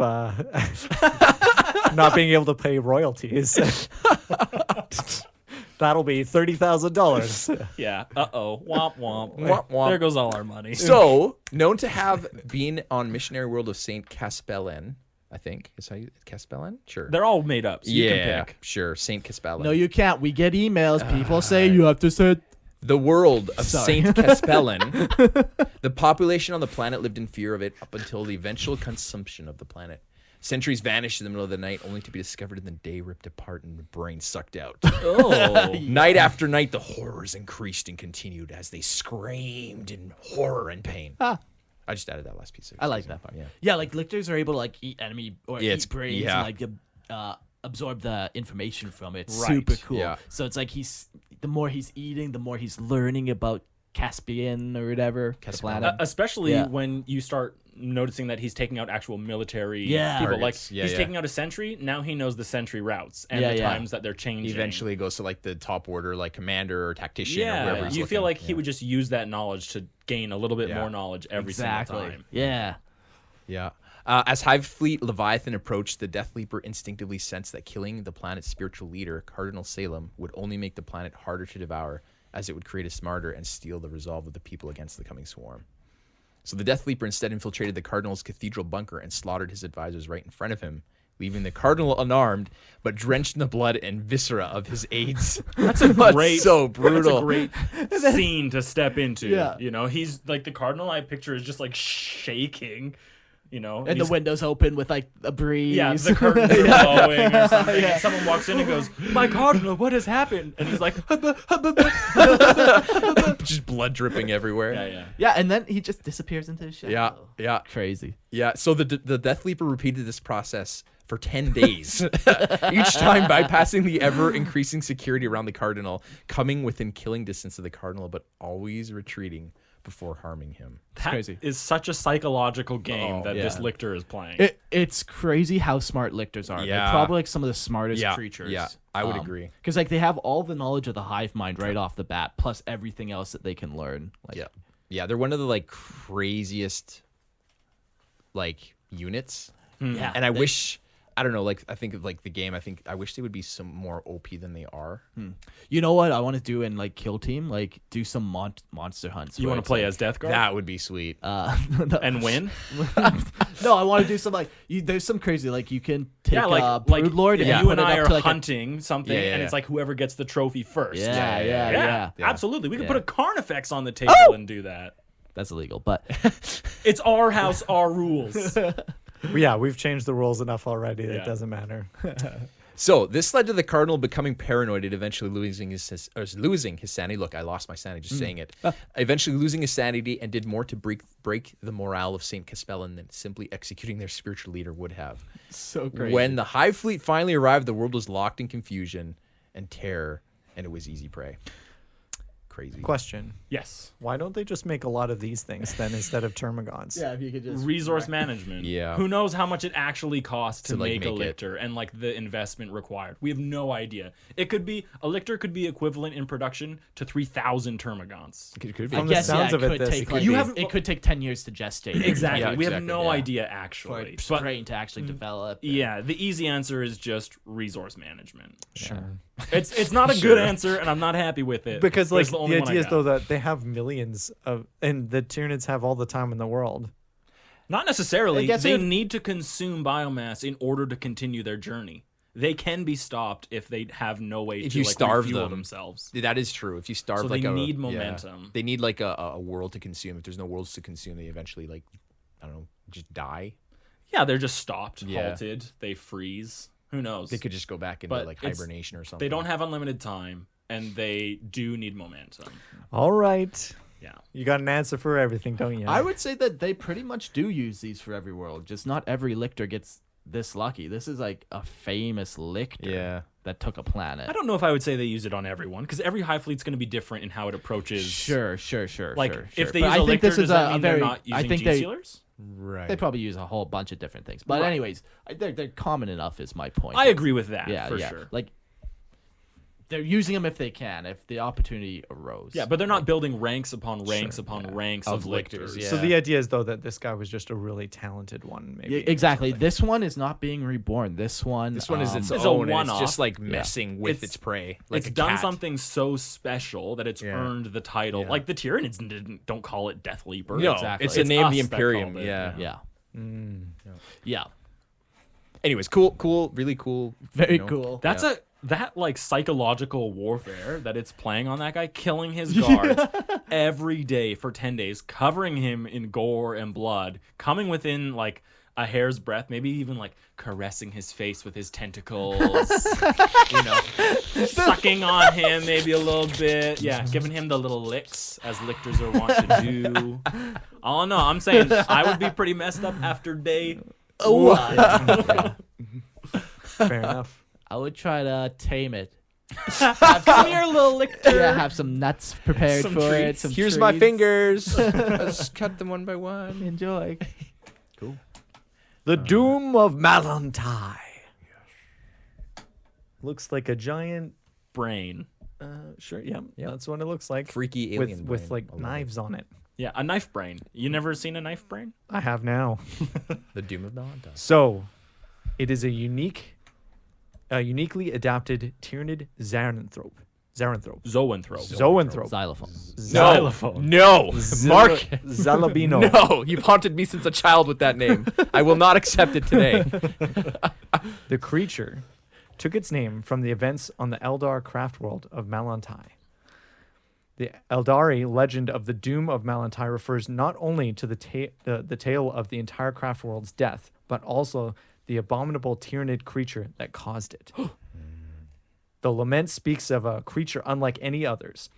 not being able to pay royalties, that'll be $30,000. Yeah. Uh-oh. Womp womp. Womp, womp. There goes all our money. So, known to have been on missionary world of Saint Caspellen, I think is how you Caspellen. Sure. They're all made up, so you can pick. Sure. Saint Caspellen. No, you can't. We get emails. People say you have to say. The world of Sorry. Saint Caspellen. The population on the planet lived in fear of it up until the eventual consumption of the planet. Centuries vanished in the middle of the night, only to be discovered in the day, ripped apart and the brain sucked out. Oh. Night after night, the horrors increased and continued as they screamed in horror and pain. I just added that last piece. I like that part. Yeah. Yeah, like lictors are able to like eat enemy or Yeah, eat it's- brains yeah. and like absorb the information from it. It's Right. super cool. Yeah. So it's like the more he's eating, the more he's learning about Caspian or whatever. The Caspian. planet. Especially Yeah. when you start noticing that he's taking out actual military Yeah. people. Targets. Like Yeah, he's yeah. taking out a sentry. Now he knows the sentry routes and Yeah, the yeah. times that they're changing. Eventually it goes to like the top order, like commander or tactician or Yeah, wherever he's you feel looking. like he would just use that knowledge to gain a little bit Yeah. more knowledge every Exactly. single time. Yeah. Yeah. As Hive Fleet Leviathan approached, the Death Leaper instinctively sensed that killing the planet's spiritual leader, Cardinal Salem, would only make the planet harder to devour, as it would create a martyr and steal the resolve of the people against the coming swarm. So the Death Leaper instead infiltrated the Cardinal's cathedral bunker and slaughtered his advisors right in front of him, leaving the Cardinal unarmed, but drenched in the blood and viscera of his aides. That's a great, so brutal. That's a great scene to step into. Yeah. You know, he's like the cardinal I picture is just like shaking. You know, And the he's- windows open with like a breeze. Yeah, the curtains are blowing or something. And someone walks in and goes, "My cardinal, what has happened?" And he's like, Just blood dripping everywhere. "Yeah." Yeah, and then he just disappears into his shadow. Yeah, yeah. Crazy. Yeah, so the Death Leaper repeated this process for 10 days, each time bypassing the ever-increasing security around the Cardinal, coming within killing distance of the Cardinal, but always retreating before harming him. That crazy. is such a psychological game Oh, that this yeah. lictor is playing. It's crazy how smart lictors are. Yeah. They're probably like some of the smartest Yeah, creatures. yeah, I would agree. Because like they have all the knowledge of the hive mind right off the bat, plus everything else that they can learn. Like, Yeah. Yeah, they're one of the like craziest like units. yeah. And I wish I don't know, like I think of like the game, I wish they would be some more OP than they are. You know what I want to do in like Kill Team? Like do some monster hunts. you where want to it's play like, as Death Guard That would be sweet. no, and win? no, I want to do some like there's some crazy like you can take Yeah, like Broodlord and you put and it I up are to, like, hunting something, Yeah, yeah, and it's yeah. like whoever gets the trophy first. Yeah, yeah, Yeah, yeah. absolutely. We could Yeah. put a Carnifex on the table and do that. That's illegal, but It's our house, our rules. Yeah, we've changed the rules enough already. Yeah. It doesn't matter. So this led to the Cardinal becoming paranoid and eventually losing his sanity. Look, I lost my sanity just saying it. Eventually losing his sanity and did more to break the morale of Saint Caspellen than simply executing their spiritual leader would have. so crazy. When the Hive Fleet finally arrived, the world was locked in confusion and terror, and it was easy prey. crazy. Question. Yes. Why don't they just make a lot of these things then instead of termagants? Yeah, if you could just Resource management. Yeah. Who knows how much it actually costs to like, make a make it. lictor and like the investment required. We have no idea. It could be a lictor could be equivalent in production to 3,000 termagants. It could I From the guess, sounds yeah, of it it, could this take could like, You it haven't- could take 10 years to gestate. Exactly. Yeah, We have exactly, no yeah. idea For actually. a But strain to actually develop. yeah, the easy answer is just resource management. Sure. It's not a good answer, and I'm not happy with it. Because but like it's the only one I idea is got. though that they have millions of, and the Tyranids have all the time in the world. Not necessarily. I guess They if- need to consume biomass in order to continue their journey. They can be stopped if they have no way If to you like, starve refuel them. themselves. That is true. If you starve So like they a need yeah. momentum. They need like a world to consume. If there's no worlds to consume, they eventually like I don't know, just die. Yeah, they're just stopped, Yeah. halted, they freeze. Who knows? They could just go back into But like it's- hibernation or something. They don't have unlimited time, and they do need momentum. All right. Yeah. You got an answer for everything, don't you? I would say that they pretty much do use these for every world. Just not every lictor gets this lucky. This is like a famous lictor Yeah. that took a planet. I don't know if I would say they use it on everyone, because every hive fleet's going to be different in how it approaches. Sure. Like, sure. if they But use I a think lictor, this does is that a mean very. they're not using I think G-sealers? Right. they probably use a whole bunch of different things. But Right. anyways, they're common enough. Is my point. I agree with that, Yeah, for yeah. sure. Like they're using them if they can, if the opportunity arose. Yeah, but they're not building ranks upon ranks upon ranks of Of lictors, lictors. yeah. So the idea is though that this guy was just a really talented one, maybe. Yeah, exactly. This one is not being reborn. This one. This one is its It's a own. And it's one-off. just like messing with It's- its prey. Like It's a done cat. something so special that it's Yeah. earned the title. Yeah. Like the Tyranids don't call it Death Leaper. No, Exactly. it's a It's name of the us that Imperium. called it, Yeah. Yeah. Mm. Yeah. Anyways, cool, really cool. Very you know. cool. That's that like psychological warfare that it's playing on that guy, killing his guards every day for 10 days, covering him in gore and blood, coming within like a hair's breadth, maybe even like caressing his face with his tentacles, you know, sucking on him maybe a little bit. Yeah, giving him the little licks as lictors are wont to do. I don't know. I'm saying I would be pretty messed up after day one. Fair enough. I would try to tame it. Come here, little lictor. Yeah, have some nuts prepared Some for it. treats. Some Here's my treats. fingers. Let's cut them one by one. Enjoy. The Doom of Malantai. Looks like a giant. Brain. Sure, yeah, Yep. that's what it looks like. Freaky alien with brain. like I love it. knives on it. Yeah, a knife brain. You never seen a knife brain? I have now. The Doom of Melantai. So, it is a uniquely adapted Tyranid Zaranthrope. Zoanthrope. Zoanthrope. Xylophone. Xylophone. No, Mark. Zalabino. No, you've haunted me since a child with that name. I will not accept it today. The creature took its name from the events on the Eldar craft world of Malantai. The Eldari legend of the Doom of Malantai refers not only to the tale of the entire craft world's death, but also the abominable Tyranid creature that caused it. The lament speaks of a creature unlike any others,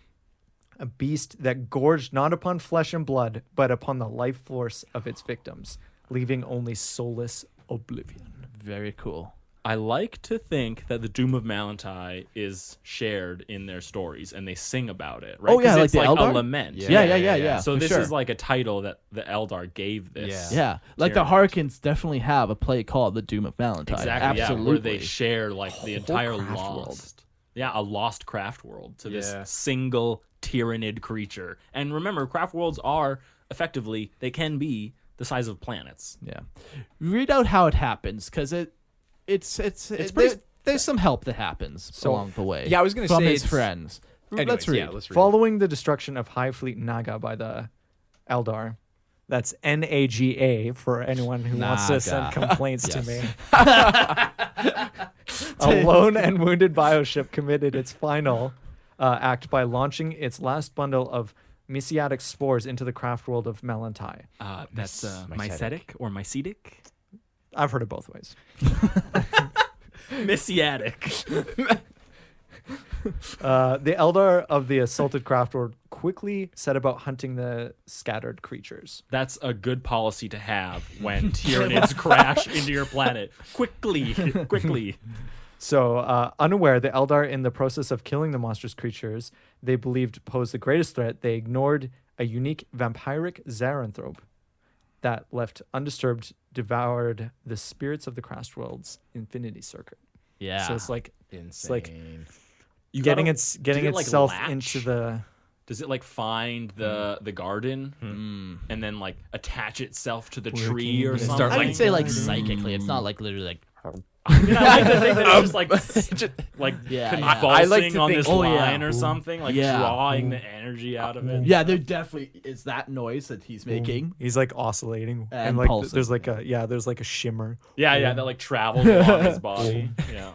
a beast that gorged not upon flesh and blood, but upon the life force of its victims, leaving only soulless oblivion. Very cool. I like to think that the Doom of Malantai is shared in their stories and they sing about it, right? Oh, yeah, 'Cause like it's the like Eldar? a lament. Yeah. So for this sure. is like a title that the Eldar gave this. Yeah, like the Tyranids. Harkins definitely have a play called The Doom of Malantai. Exactly. Absolutely. Yeah, where they share like the entire craft lost. world. Yeah, a lost craft world to Yeah. this single Tyranid creature. And remember, craft worlds are effectively they can be the size of planets. Yeah. Read out how it happens, because it's pretty there's some help that happens along the way. Yeah, I was gonna from say his it's- friends. Anyways, Let's read. Yeah, let's read. Following the destruction of High Fleet Naga by the Eldar, that's Naga for anyone who wants to send Naga. complaints to me. A lone and wounded bioship committed its final act by launching its last bundle of mesiatic spores into the craft world of Malantai. That's mycetic. mycetic or mycetic. I've heard it both ways. Messiatic. The Eldar of the assaulted craft world quickly set about hunting the scattered creatures. That's a good policy to have when Tyranids crash into your planet. Quickly. So, unaware, the Eldar, in the process of killing the monstrous creatures they believed posed the greatest threat, they ignored a unique vampiric Zaranthrope that, left undisturbed, devoured the spirits of the Craft World's infinity circuit. Yeah. So it's like Insane. like You getting gotta- its getting did it, like, itself latch? into the. Does it like find the garden and then like attach itself to the tree or Working something? start, I like- would say like psychically. It's not like literally like. I mean, I like to think that it's just like like Yeah, convulsing yeah. I like to on think- this Oh, yeah. line or something, like Yeah. drawing the energy out of it. Yeah, there definitely is that noise that he's making. He's like oscillating And like pulsing. there's like a shimmer. Yeah, that like travels along his body. Yeah.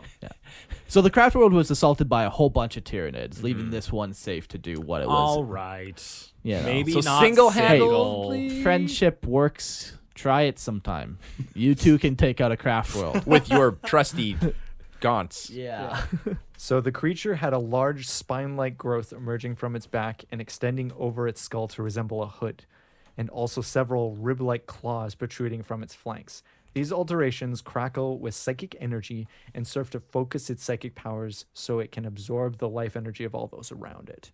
So the Craft World was assaulted by a whole bunch of Tyranids, leaving this one safe to do what it was. All right. You know. Maybe So not single-handedly- single. Friendship works. Try it sometime. You two can take out a Craft World. With your trusty gaunts. Yeah. So the creature had a large spine-like growth emerging from its back and extending over its skull to resemble a hood, and also several rib-like claws protruding from its flanks. These alterations crackle with psychic energy and serve to focus its psychic powers so it can absorb the life energy of all those around it.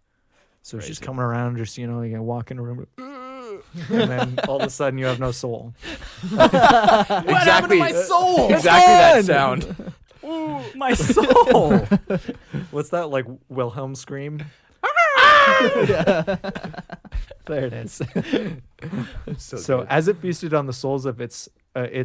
So it's just coming around, just, you can walk in a room, and then all of a sudden you have no soul. What happened to my soul? Exactly that sound. My soul. What's that, like Wilhelm scream? There it is. So as it feasted on the souls of its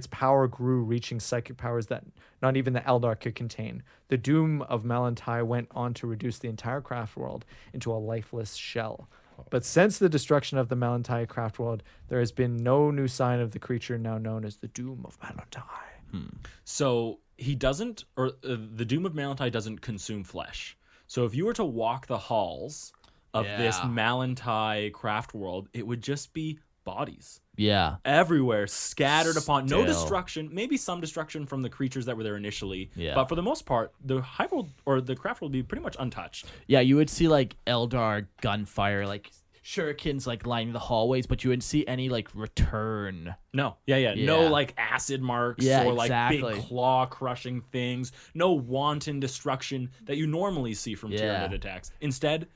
power grew, reaching psychic powers that not even the Eldar could contain. The doom of Malantai went on to reduce the entire Craft World into a lifeless shell. But since the destruction of the Malantai Craft World, there has been no new sign of the creature now known as the Doom of Malantai. So he doesn't, or the Doom of Malantai doesn't consume flesh. So if you were to walk the halls of this Yeah. Malantai craft world, it would just be bodies Yeah. everywhere, scattered upon. No Still. destruction, maybe some destruction from the creatures that were there initially. Yeah. But for the most part, the high world or the craft world would be pretty much untouched. Yeah, you would see like Eldar gunfire, like shurikens like lining the hallways, but you wouldn't see any like return. No, no Yeah. like acid marks Yeah, or like exactly. big claw crushing things. No wanton destruction that you normally see from Yeah. Tyranid attacks. Instead,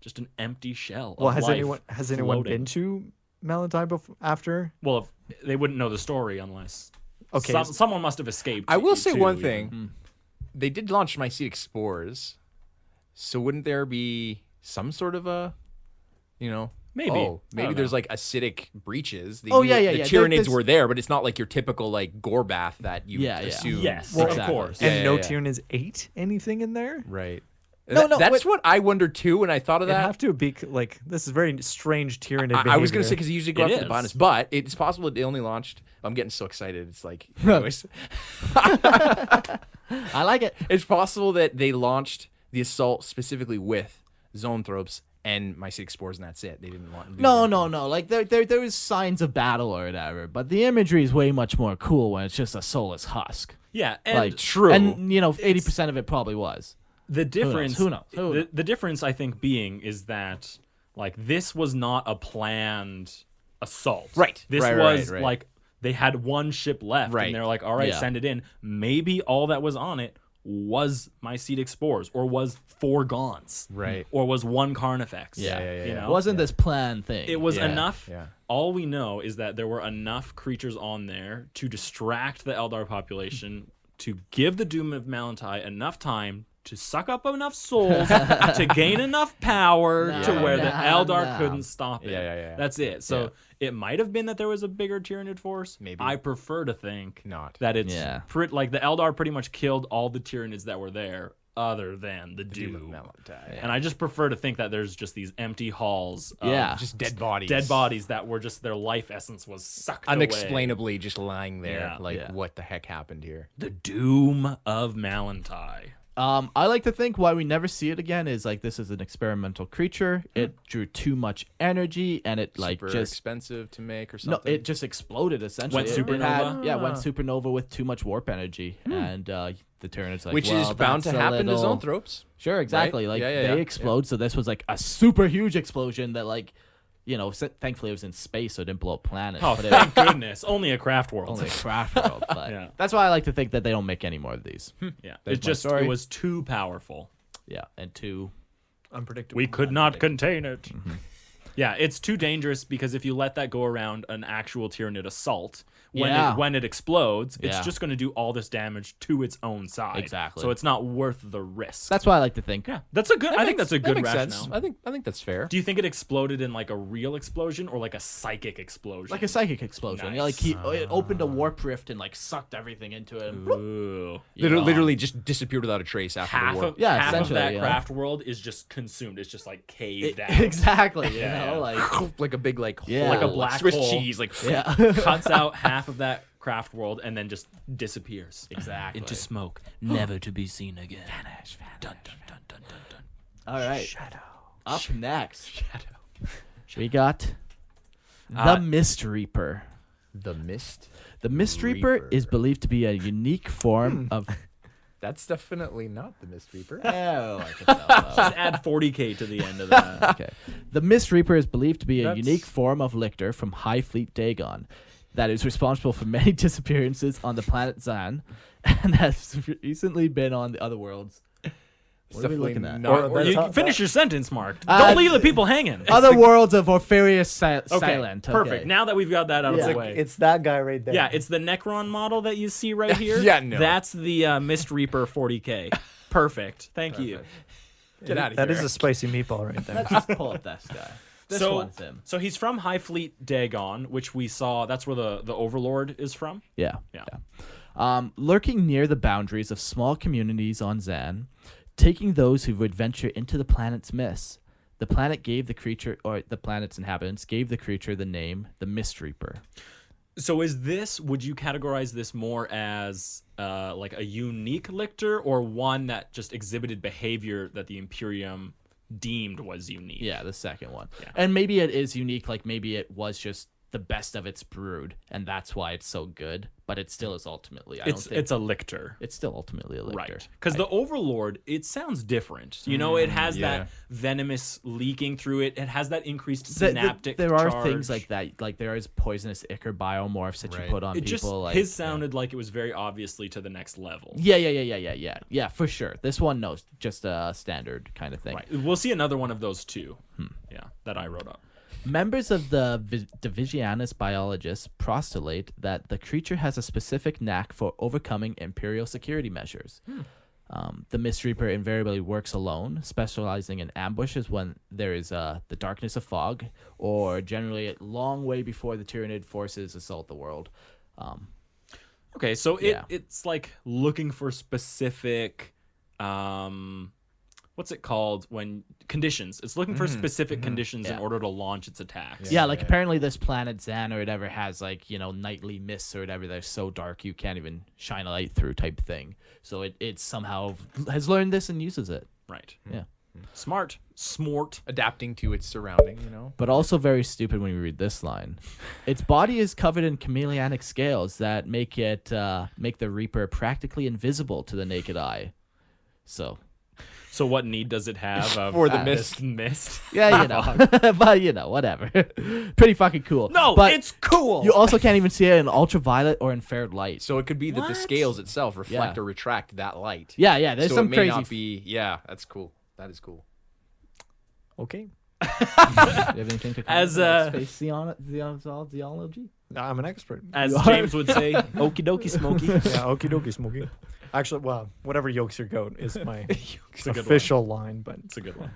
just an empty shell. Well, of has life anyone floating. been to Malantai after? Well, if they wouldn't know the story unless Okay, someone must have escaped. I will say too, one you thing. know. They did launch mycetic spores. So wouldn't there be some sort of a, Maybe. Oh, I maybe don't there's know. like acidic breaches. They Oh, knew yeah, yeah, The yeah. Tyranids There's- were there, but it's not like your typical like gore bath that you Yeah, yeah. assume. Yes, Well, of exactly. course. and Yeah, no yeah. Tyranids ate anything in there? Right. No, no, That's wait. what I wondered too when I thought of It'd that. have to be like, this is very strange Tyranid behavior. I was going to say because they usually go It after the is. bonus, but it's possible that they only launched. I'm getting so excited. It's like, anyways. I like it. It's possible that they launched the assault specifically with zoanthropes and mycetic spores, and that's it. They didn't want. No. Like there was signs of battle or whatever, but the imagery is way much more cool when it's just a soulless husk. Yeah, and Like true. and 80% of it probably was. the difference. Who knows? The difference, I think, being is that like this was not a planned assault. Right. This Right, was right. like they had one ship left, Right. and they're like, "All right, Yeah. send it in." Maybe all that was on it was mycetic spores, or was 4 gaunts, Right. or was 1 carnifex. Yeah, You It know, wasn't this planned thing. it was Yeah, enough. yeah. All we know is that there were enough creatures on there to distract the Eldar population, to give the Doom of Malantai enough time to suck up enough souls to gain enough power to No, where the no, Eldar no. couldn't stop it. Yeah. That's it. So it might have been that there was a bigger Tyranid force. Maybe. I prefer to think Not. that it's Yeah. like the Eldar pretty much killed all the Tyranids that were there, other than the Doom of Doom. Malantai. And I just prefer to think that there's just these empty halls of Yeah. Just dead bodies. dead bodies that were just their life essence was sucked away. Unexplainably just lying there. Yeah. Like, Yeah. what the heck happened here? The Doom of Malantai. I like to think why we never see it again is like this is an experimental creature. It drew too much energy and it like Super just expensive to make or no, something? it just exploded essentially. Went It supernova? went supernova with too much warp energy, and the Tyranids like, Which well, is bound to that's a happen to little- zoanthropes. Sure, exactly. Like Yeah, they yeah. explode, so this was like a super huge explosion that like, thankfully it was in space, so it didn't blow up planets. Oh, but thank goodness. Only a craft world. only a craft world. But Yeah. that's why I like to think that they don't make any more of these. Yeah. There's It my just story. it was too powerful. Yeah, and two. Unpredictable. We could not contain it. Yeah, it's too dangerous because if you let that go around an actual Tyranid assault, when it explodes, it's Yeah. just going to do all this damage to its own side. Exactly. So it's not worth the risk. That's why I like to think. yeah, that's a good. I think that's a That good makes rationale. sense. I think that's fair. Do you think it exploded in like a real explosion or like a psychic explosion? Like a psychic explosion. Nice. It opened a warp rift and like sucked everything into it. And bloop, Ooh. you know. Literally just disappeared without a trace after Half the war. of, Yeah, half of essentially, that you know. craft world is just consumed. It's just like caved out. Exactly. You Yeah, know, yeah. like Like a big like Yeah. hole, Like a black Swiss hole. cheese. Like yeah. Cuts out half of that craft world and then just disappears Exactly. into smoke, never to be seen again. Vanish. Dun, dun, dun, dun, dun, dun. All right. Shadow. Up next, Shadow. we got the Uh, Mist Reaper. the mist. The Mist Reaper Reaper. is believed to be a unique form of. That's definitely not the Mist Reaper. Oh, I can tell. though. Just add 40k to the end of that. Okay. The Mist Reaper is believed to be a That's- unique form of lictor from High Fleet Dagon that is responsible for many disappearances on the planet Zan and has recently been on the other worlds. What are we looking at? Or You that's- finish your sentence, Mark. Uh, Don't leave the people hanging. Other worlds of Orpheus Okay, Silent. perfect. Now that we've got that out of the way. It's that guy right there. Yeah, it's the Necron model that you see right here. Yeah, no. That's the Mist Reaper 40k. Perfect. Thank you. Get out of That here. is a spicy meatball right there. Let's just pull up this guy. This so, one's him. so he's from High Fleet Dagon, which we saw. That's where the Overlord is from. Yeah. Yeah. Lurking near the boundaries of small communities on Zan, taking those who would venture into the planet's mist. The planet gave the creature, or the planet's inhabitants gave the creature the name the Mist Reaper. So is this? Would you categorize this more as like a unique lictor, or one that just exhibited behavior that the Imperium deemed was unique? Yeah, the second one. Yeah. And maybe it is unique, like maybe it was just the best of its brood, and that's why it's so good. But it still is ultimately. It's a lictor. It's still ultimately a lictor. Right, because the Overlord, it sounds different. You know, it has yeah. that venomous leaking through it. It has that increased The- synaptic. there are charge. things like that, like there is poisonous ichor biomorphs that Right. you put on It people. just like his sounded like it was very obviously to the next level. Yeah, for sure. This one, no, just a standard kind of thing. Right, we'll see another one of those too. Yeah, that I wrote up. Members of the Divisianus biologists postulate that the creature has a specific knack for overcoming imperial security measures. The Mist Reaper invariably works alone, specializing in ambushes when there is the darkness of fog, or generally a long way before the Tyranid forces assault the world. Okay, so Yeah. it's like looking for specific, what's it called when conditions? It's looking for specific conditions in Yeah. order to launch its attacks. Yeah, like apparently this planet Zan or whatever has like, nightly mists or whatever. They're so dark you can't even shine a light through type thing. So it somehow has learned this and uses it. Right. Yeah. Smart. Smart. Adapting to its surrounding, But also very stupid when you read this line. Its body is covered in chameleonic scales that make the Reaper practically invisible to the naked eye. So So what need does it have of For the this mist? yeah, but whatever. Pretty fucking cool. No, but it's cool. you also can't even see it in ultraviolet or infrared light. So it could be that the What? scales itself reflect Yeah. or retract that light. Yeah. There's so some it may crazy. not be. Yeah, that's cool. That is cool. Okay. Do you have anything to comment As, about space theology? I'm an expert. As You are? James would say, okie dokie, Smokey. Yeah, okie dokie, Smokey. Actually, well, whatever yokes your goat is my It's a good official line, but It's a good one.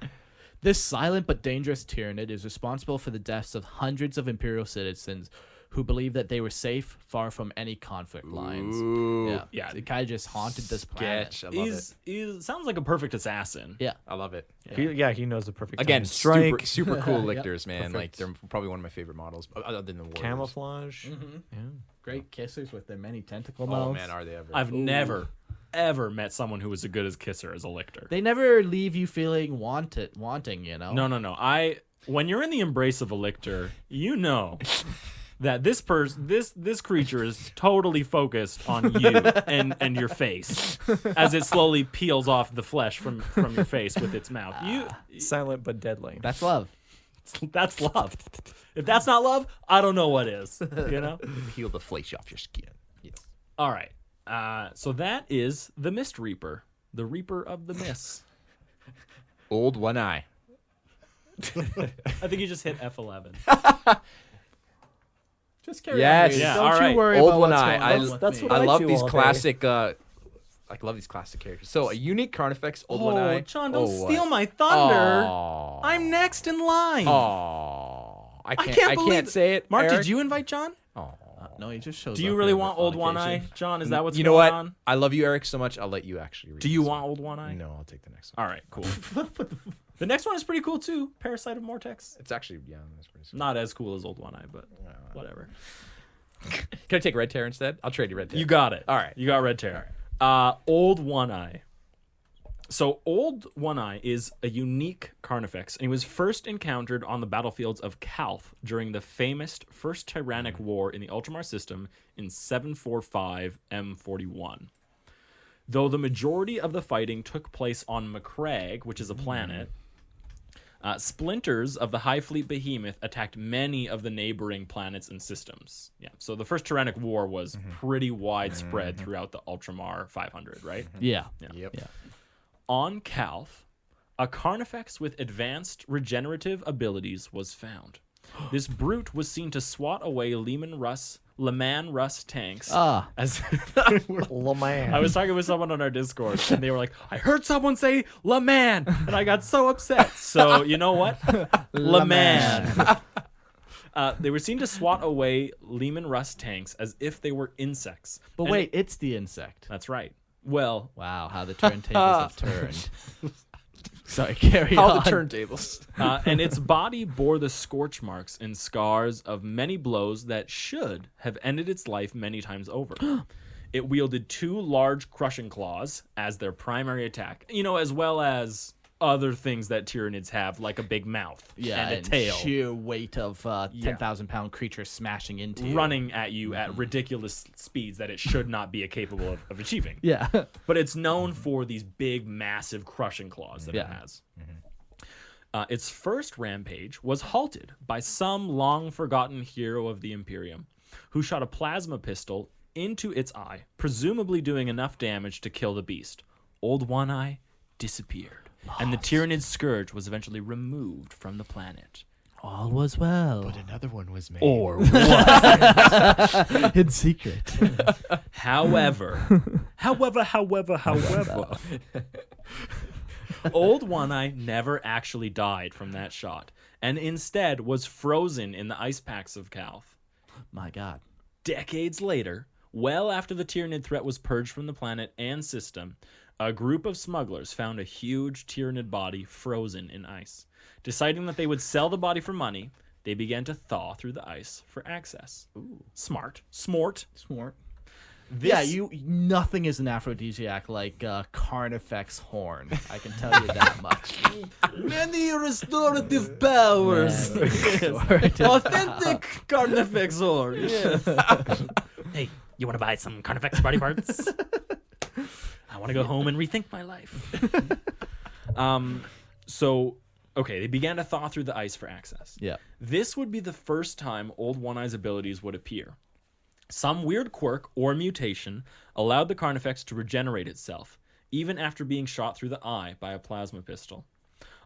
This silent but dangerous Tyranid is responsible for the deaths of hundreds of Imperial citizens who believed that they were safe, far from any conflict lines. Ooh. Yeah, Yeah. it kind of just haunted this planet. Sketch. I love He's sounds like a perfect assassin. Yeah, I love it. he knows the perfect time Again, to strike, super cool Yeah. lictors, man. Like Perfect. they're probably one of my favorite models, other than the Warriors. camouflage. Yeah. great kissers with their many tentacle Oh mouths. man, are they ever? I've never, ever met someone who was as good as Kisser as a lictor. They never leave you feeling wanting. No. When you're in the embrace of a lictor, you know that this creature is totally focused on you and your face as it slowly peels off the flesh from your face with its mouth. Silent but deadly. That's love. That's love. If that's not love, I don't know what is. You know. Peel the flesh off your skin. Yes. All right. So that is the Mist Reaper, the Reaper of the Mists. Old One Eye. I think you just hit F11. Just carry Yes. on. Reading. Yeah, Don't all you right. worry Old about One what's Eye. going on with That's me. what I I love do these all day. classic. I love these classic characters. So a unique Carnifex, Old One Eye. John, don't Oh, steal what? my thunder. Aw. I'm next in line. Aw. I can't can't believe- say it. Mark, Eric. did you invite John? Aw. No, he just shows. Do you up really here want on Old One Eye, occasion. John? Is that what's You know going what? on? I love you, Eric, so much. I'll let you actually read. Do you this want one. Old One Eye? No, I'll take the next one. All right, cool. The next one is pretty cool too. Parasite of Mortex. It's actually that's pretty sweet. Not as cool as Old One Eye, but whatever. Can I take Red Tear instead? I'll trade you Red Tear. You got it. All right. You got Red Tear. Old One Eye. So Old One Eye is a unique Carnifex, and he was first encountered on the battlefields of Calth during the famous First Tyrannic War in the Ultramar system in 745 M41. Though the majority of the fighting took place on Macragge, which is a planet, splinters of the High Fleet Behemoth attacked many of the neighboring planets and systems. Yeah, so the First Tyrannic War was pretty widespread throughout the Ultramar 500, right? Yeah. Yep. Yeah. On Calth, a Carnifex with advanced regenerative abilities was found. This brute was seen to swat away Leman Russ tanks. As LeMan. I was talking with someone on our Discord, and they were like, "I heard someone say LeMan," and I got so upset. So you know what, LeMan. They were seen to swat away Leman Russ tanks as if they were insects. But And wait, it's the insect. that's right. Well, Wow, how the turntables have turned. Sorry, carry How on. the turntables. and its body bore the scorch marks and scars of many blows that should have ended its life many times over. It wielded 2 large crushing claws as their primary attack, as well as other things that Tyranids have, like a big mouth Yeah, and a tail. sheer weight of 10,000-pound creature smashing into you. Running at you at ridiculous speeds that it should not be capable of achieving. Yeah. But it's known for these big, massive crushing claws that it Yeah. has. Its first rampage was halted by some long-forgotten hero of the Imperium, who shot a plasma pistol into its eye, presumably doing enough damage to kill the beast. Old One Eye disappeared, and the Tyranid scourge was eventually removed from the planet. All was well. But another one was made. Or In secret. However, Old One Eye never actually died from that shot, and instead was frozen in the ice packs of Calth. My God. Decades later, well after the Tyranid threat was purged from the planet and system, a group of smugglers found a huge Tyranid body frozen in ice. Deciding that they would sell the body for money, they began to thaw through the ice for access. Ooh. Smart. Smart. This, nothing is an aphrodisiac like Carnifex horn. I can tell you that much. Many restorative powers. Authentic Carnifex horn. Yes. Hey, you want to buy some Carnifex body parts? I want to go home and rethink my life. Okay, they began to thaw through the ice for access. Yeah. This would be the first time Old One Eye's abilities would appear. Some weird quirk or mutation allowed the Carnifex to regenerate itself, even after being shot through the eye by a plasma pistol.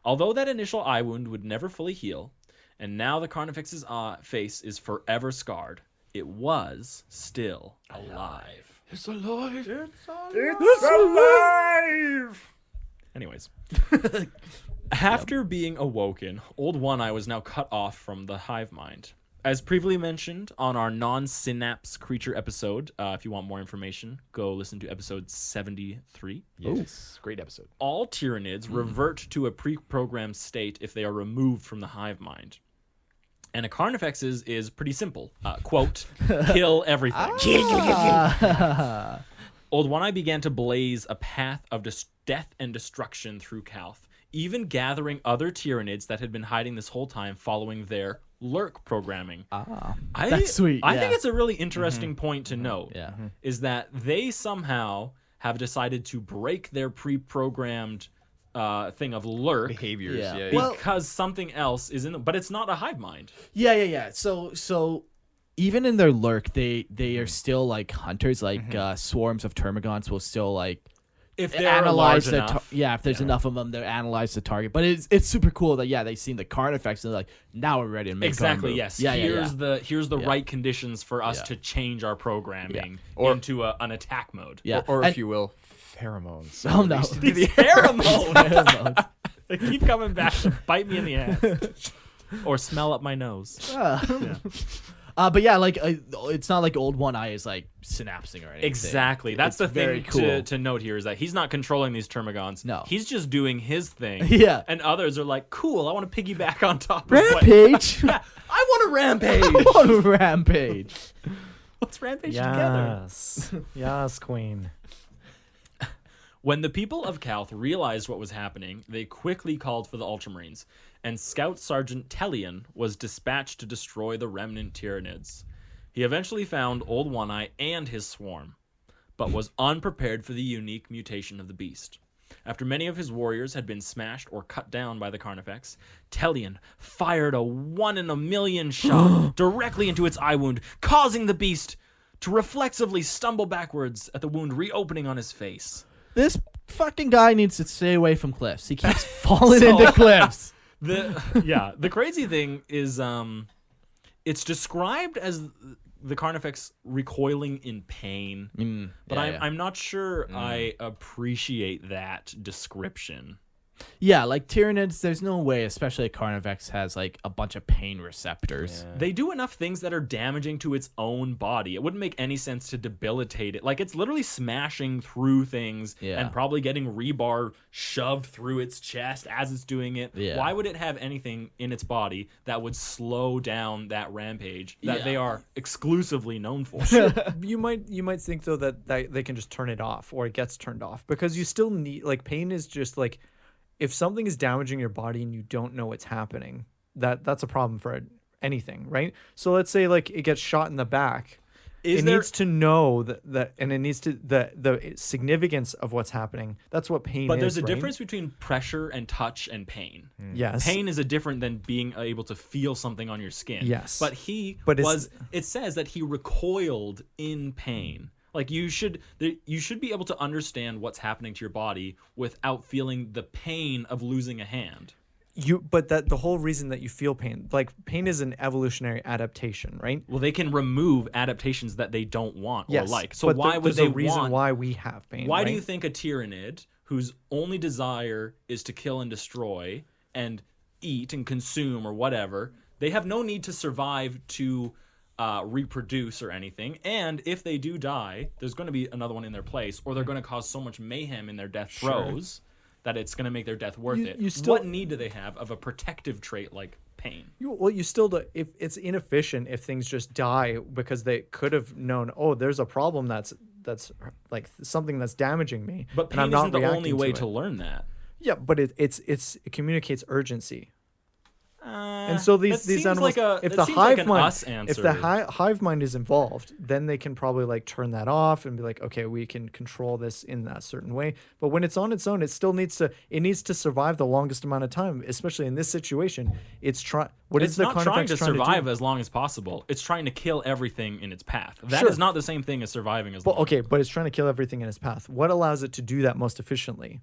Although that initial eye wound would never fully heal, and now the Carnifex's face is forever scarred, it was still alive. It's alive. It's alive! Anyways. After being awoken, Old One Eye was now cut off from the hive mind. As previously mentioned on our non-synapse creature episode, if you want more information, go listen to episode 73. Yes. Great episode. All Tyranids revert to a pre-programmed state if they are removed from the hive mind. And a Carnifex's is pretty simple. Quote, kill everything. Old One Eye began to blaze a path of death and destruction through Calth, even gathering other Tyranids that had been hiding this whole time following their lurk programming. That's sweet. I think it's a really interesting point to note. Yeah. Is that they somehow have decided to break their pre-programmed thing of lurk Behaviors. Yeah. Yeah. Well- because something else is in them. But it's not a hive mind. Yeah. So even in their lurk, they are still like hunters. Like swarms of termagants will still like If they're analyze large the enough. if there's enough of them, they analyze the target. But it's super cool that they've seen the Carnifex and they're like, now we're ready to make our Exactly. move. Yes. Yeah. Here's the Yeah. right conditions for us Yeah. to change our programming Or- into an attack mode. Yeah. Or And- if you will, pheromones. Oh no. These pheromones. They keep coming back to bite me in the ass or smell up my nose. Yeah. But yeah, like it's not like old One Eye is like synapsing or anything. Exactly. That's It's the very thing cool. to note here is that he's not controlling these termagants. No. He's just doing his thing. Yeah. And others are like, cool, I want to piggyback on top of what... Rampage. Yeah, I want to rampage. What a rampage. Let's rampage together. Yes. Yes, Queen. When the people of Calth realized what was happening, they quickly called for the Ultramarines, and Scout Sergeant Tellian was dispatched to destroy the remnant Tyranids. He eventually found Old One Eye and his swarm, but was unprepared for the unique mutation of the beast. After many of his warriors had been smashed or cut down by the Carnifex, Tellian fired a 1 in a million shot directly into its eye wound, causing the beast to reflexively stumble backwards at the wound reopening on his face. This fucking guy needs to stay away from cliffs. He keeps falling into cliffs. The crazy thing is it's described as the Carnifex recoiling in pain, but I'm not sure I appreciate that description. Yeah, like Tyranids, there's no way, especially a Carnifex has like a bunch of pain receptors. They do enough things that are damaging to its own body. It wouldn't make any sense to debilitate it. Like, it's literally smashing through things and probably getting rebar shoved through its chest as it's doing it. Yeah. Why would it have anything in its body that would slow down that rampage that they are exclusively known for? You might think though that they can just turn it off or it gets turned off because you still need like pain is just like if something is damaging your body and you don't know what's happening, that's a problem for anything, right? So let's say like it gets shot in the back. Needs to know that and it needs to the significance of what's happening. That's what pain is. But there's a right? difference between pressure and touch and pain. Yes. Pain is a different than being able to feel something on your skin. Yes. But it says that he recoiled in pain. Like you should be able to understand what's happening to your body without feeling the pain of losing a hand. But the whole reason that you feel pain, like pain is an evolutionary adaptation, right? Well, they can remove adaptations that they don't want or like. So but why would there's they a reason want? why we have pain? Why do right? you think a Tyranid, whose only desire is to kill and destroy and eat and consume or whatever, they have no need to survive to reproduce or anything, and if they do die, there's going to be another one in their place, or they're going to cause so much mayhem in their death throes that it's going to make their death worth it. What need do they have of a protective trait like pain? You still do. If it's inefficient, if things just die because they could have known, oh, there's a problem that's like something that's damaging me, But and I'm pain not isn't the reacting only way it. to learn that. Yeah, but it communicates urgency. And That so these seems animals, like if that the seems like hive an mind, us if the answer. hive mind is involved, then they can probably like turn that off and be like, okay, we can control this in that certain way. But when it's on its own, it still needs to survive the longest amount of time, especially in this situation. It's trying. It's not trying to do? survive as long as possible. It's trying to kill everything in its path. That is Sure. not the same thing as surviving as But long. okay, but it's trying to kill everything in its path. What allows it to do that most efficiently?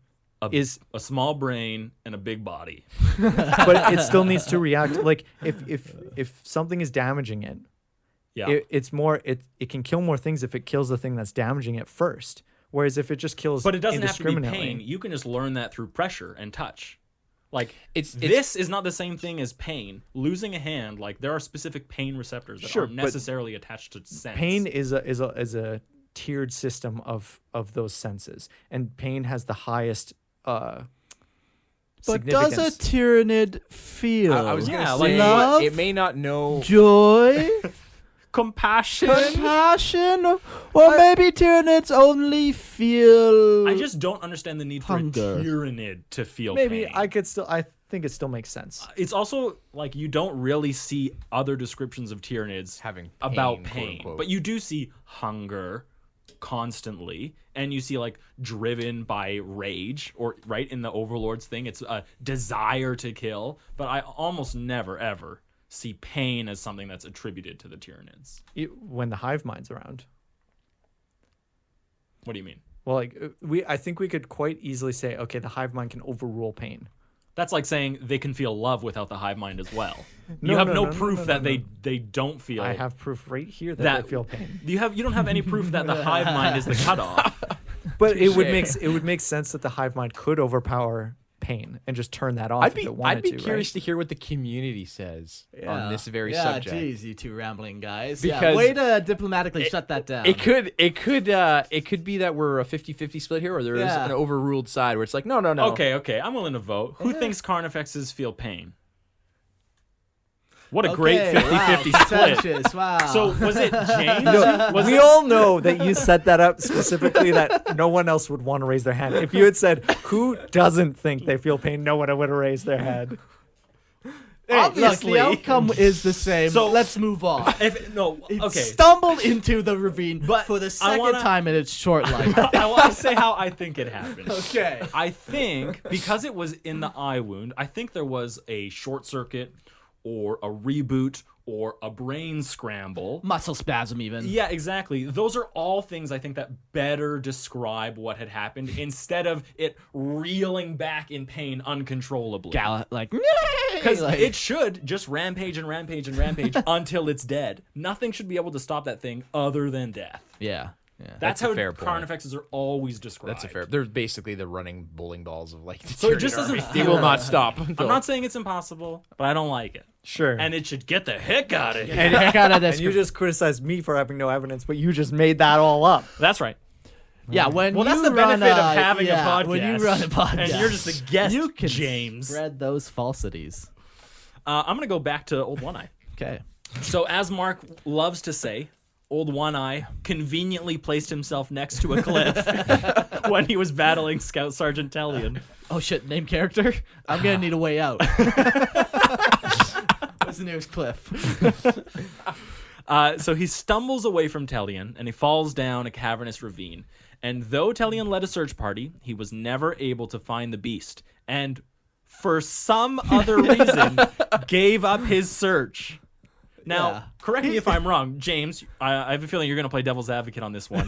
Is a small brain and a big body. but it still needs to react. Like if something is damaging it, Yeah. it can kill more things if it kills the thing that's damaging it first. Whereas if it just kills, But it doesn't have to be indiscriminately- pain. You can just learn that through pressure and touch. Like It's- this is not the same thing as pain. Losing a hand, like there are specific pain receptors that Sure, aren't but necessarily attached to sense. Pain is a tiered system of those senses, and pain has the highest. But does a significance. Tyranid feel I was Yeah, gonna like say love, it may not know. joy, compassion. compassion, or maybe Tyranids only feel. I just don't understand the need for Hunger. a Tyranid to feel Maybe pain. I think it still makes sense. It's also like you don't really see other descriptions of Tyranids Having pain, about quote, pain, unquote. but you do see hunger, constantly, and you see like driven by rage, or right in the Overlord's thing, it's a desire to kill. But I almost never ever see pain as something that's attributed to the Tyranids. When the hive mind's around. What do you mean? Well, like I think we could quite easily say, okay, the hive mind can overrule pain. That's like saying they can feel love without the hive mind as well. No, You have no, no no, no, proof no, that no. they don't feel. I have proof right here that that they feel pain. You don't have any proof that the hive mind is the cutoff. But it would make sense that the hive mind could overpower pain and just turn that off if it wanted I'd be to, curious right? to hear what the community says on this very yeah, subject. Geez, you two rambling guys. Because way to diplomatically shut that down. It could be that we're a 50-50 split here, or there is an overruled side where it's like, no. Okay, I'm willing to vote. Who thinks Carnifexes feel pain? What a great 50-50 split. Contentious, wow. So was it James? We all know that you set that up specifically that no one else would want to raise their hand. If you had said, who doesn't think they feel pain, no one would have raised their hand. Obviously, the outcome is the same. So- So let's move on. Okay. Stumbled into the ravine, But for the I second wanna- time in its short life. I want to say how I think it happened. Okay. I think because it was in the eye wound, I think there was a short circuit or a reboot or a brain scramble. Muscle spasm, even. Yeah, exactly. Those are all things I think that better describe what had happened instead of it reeling back in pain uncontrollably. Because Because it should just rampage and rampage and rampage until it's dead. Nothing should be able to stop that thing other than death. Yeah. That's a how fair point. Carnifexes are always described. That's a fair. They're basically the running bowling balls of like. The So it Tyranid just doesn't army. feel They will right. not stop. I'm not saying it's impossible, but I don't like it. Sure. And it should get the heck out of here. And heck out of this. And you just criticized me for having no evidence, but you just made that all up. That's right. Yeah, when Well, you that's the run benefit of having a podcast. When you run a podcast, And you're just a guest, you can James. spread those falsities. I'm going to go back to Old One Eye. Okay. So, as Mark loves to say, Old One Eye conveniently placed himself next to a cliff when he was battling Scout Sergeant Tellian. Oh shit! Name character. I'm gonna need a way out. What's the nearest cliff? So he stumbles away from Tellian and he falls down a cavernous ravine. And though Tellian led a search party, he was never able to find the beast. And for some other reason, gave up his search. Now, Yeah. correct me if I'm wrong, James. I have a feeling you're going to play devil's advocate on this one.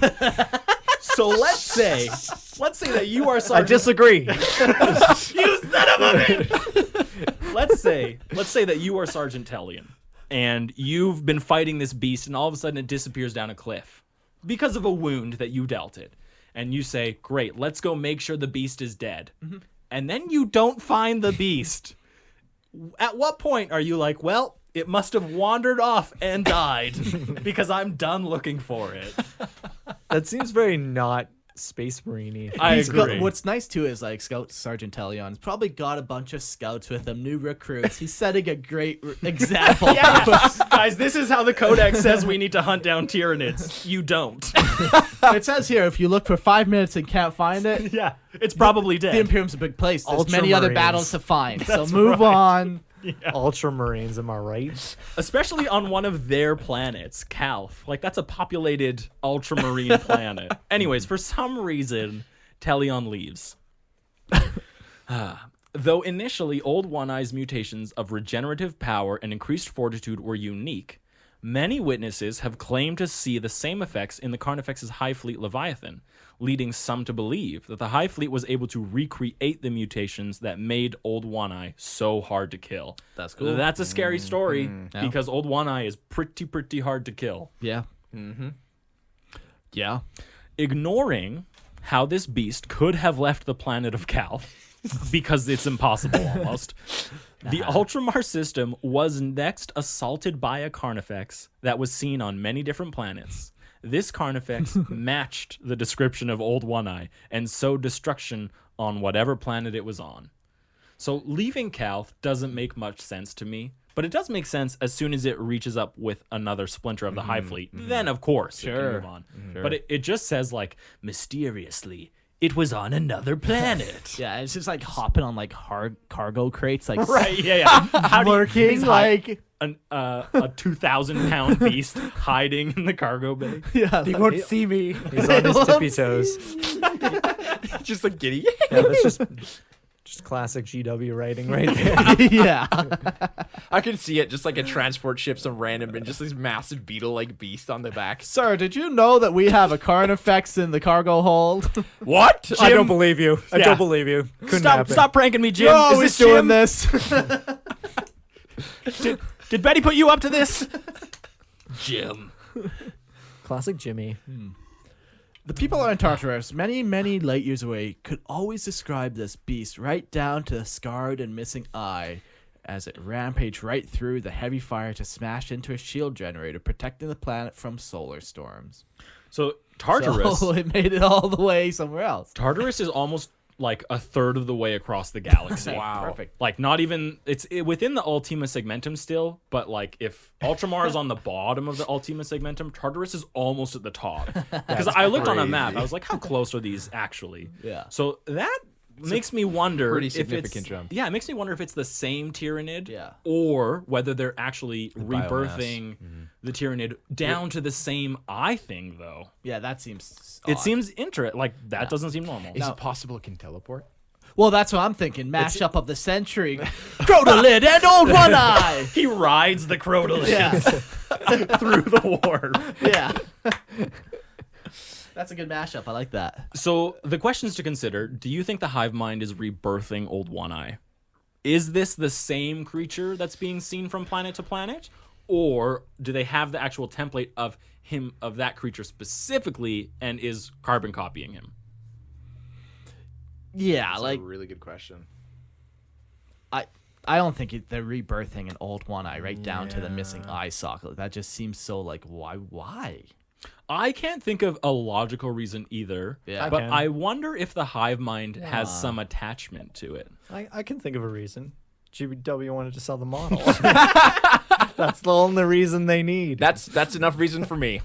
So let's say that you are I Sergeant. disagree. You son of a bitch! Let's say that you are Sergeant Tellian, and you've been fighting this beast, and all of a sudden it disappears down a cliff because of a wound that you dealt it. And you say, "Great, let's go make sure the beast is dead." Mm-hmm. And then you don't find the beast. At what point are you like, "Well, it must have wandered off and died because I'm done looking for it"? That seems very not Space Marine-y. I He's got- agree. what's nice too is like Scout Sergeant Tellion's probably got a bunch of scouts with him, new recruits. He's setting a great example. Guys, this is how the Codex says we need to hunt down Tyranids. You don't. It says here if you look for 5 minutes and can't find it, Yeah, it's probably the dead. Imperium's a big place. There's many other Ultramarines. battles to find. So That's move right. on. Ultramarines, am I right? Especially on one of their planets, Calf. Like, that's a populated ultramarine planet. Anyways, for some reason, Tellion leaves. Though initially, Old One Eye's mutations of regenerative power and increased fortitude were unique, many witnesses have claimed to see the same effects in the Carnifex's Hive Fleet Leviathan, leading some to believe that the Hive Fleet was able to recreate the mutations that made Old One Eye so hard to kill. That's cool. That's a scary story Yeah. because Old One Eye is pretty hard to kill. Yeah. Mm-hmm. Yeah. Ignoring how this beast could have left the planet of Cal, because it's impossible almost, the Ultramar system was next assaulted by a Carnifex that was seen on many different planets. This Carnifex matched the description of Old One Eye and sowed destruction on whatever planet it was on. So leaving Calth doesn't make much sense to me, but it does make sense as soon as it reaches up with another splinter of the Hive Fleet. Then, of course, it can Sure. move on. But it just says, like, mysteriously, it was on another planet. Yeah, it's just like hopping on like hard cargo crates, like Right, yeah. How do you, lurking, these hive- like a 2,000-pound beast hiding in the cargo bay. Yeah, They won't see me. He's on his tippy toes. Just like giddy. Yeah, that's just classic GW writing right there. yeah. I can see it, just like a transport ship, some random, and just this massive beetle-like beast on the back. Sir, did you know that we have a Carnifex in the cargo hold? What? I don't believe you. I Yeah. don't believe you. Couldn't Stop happen. stop pranking me, Jim. You're Is always this doing Jim? this. Did Betty put you up to this? Jim. Classic Jimmy. The people on Tartarus, many, many light years away, could always describe this beast right down to the scarred and missing eye as it rampaged right through the heavy fire to smash into a shield generator, protecting the planet from solar storms. So Tartarus, So it made it all the way somewhere else. Tartarus is almost like a third of the way across the galaxy. Wow. Perfect. Like not even within the Ultima Segmentum still, but like if Ultramar is on the bottom of the Ultima Segmentum, Tartarus is almost at the top. Because I looked on a map, I was like, how close are these actually? Yeah. So that makes me wonder pretty if significant it's, jump. Yeah, it makes me wonder if it's the same Tyranid, Yeah. or whether they're actually biomass. rebirthing the Tyranid down to the same eye thing, though. Yeah, that seems It odd. seems interesting. Like that doesn't seem normal. Is it possible it can teleport? Well, that's what I'm thinking. Mashup of the century. Crotolid and Old One Eye. He rides the Crotolid Yeah. through the warp. Yeah. That's a good mashup. I like that. So the questions to consider: do you think the hive mind is rebirthing Old One Eye? Is this the same creature that's being seen from planet to planet, or do they have the actual template of that creature specifically, and is carbon copying him? Yeah, That's like a really good question. I don't think they're rebirthing an Old One Eye right down to the missing eye socket. That just seems so like why? I can't think of a logical reason either. Yeah. But can. I wonder if the hive mind has some attachment to it. I can think of a reason. GW wanted to sell the model. That's the only reason they need. That's enough reason for me.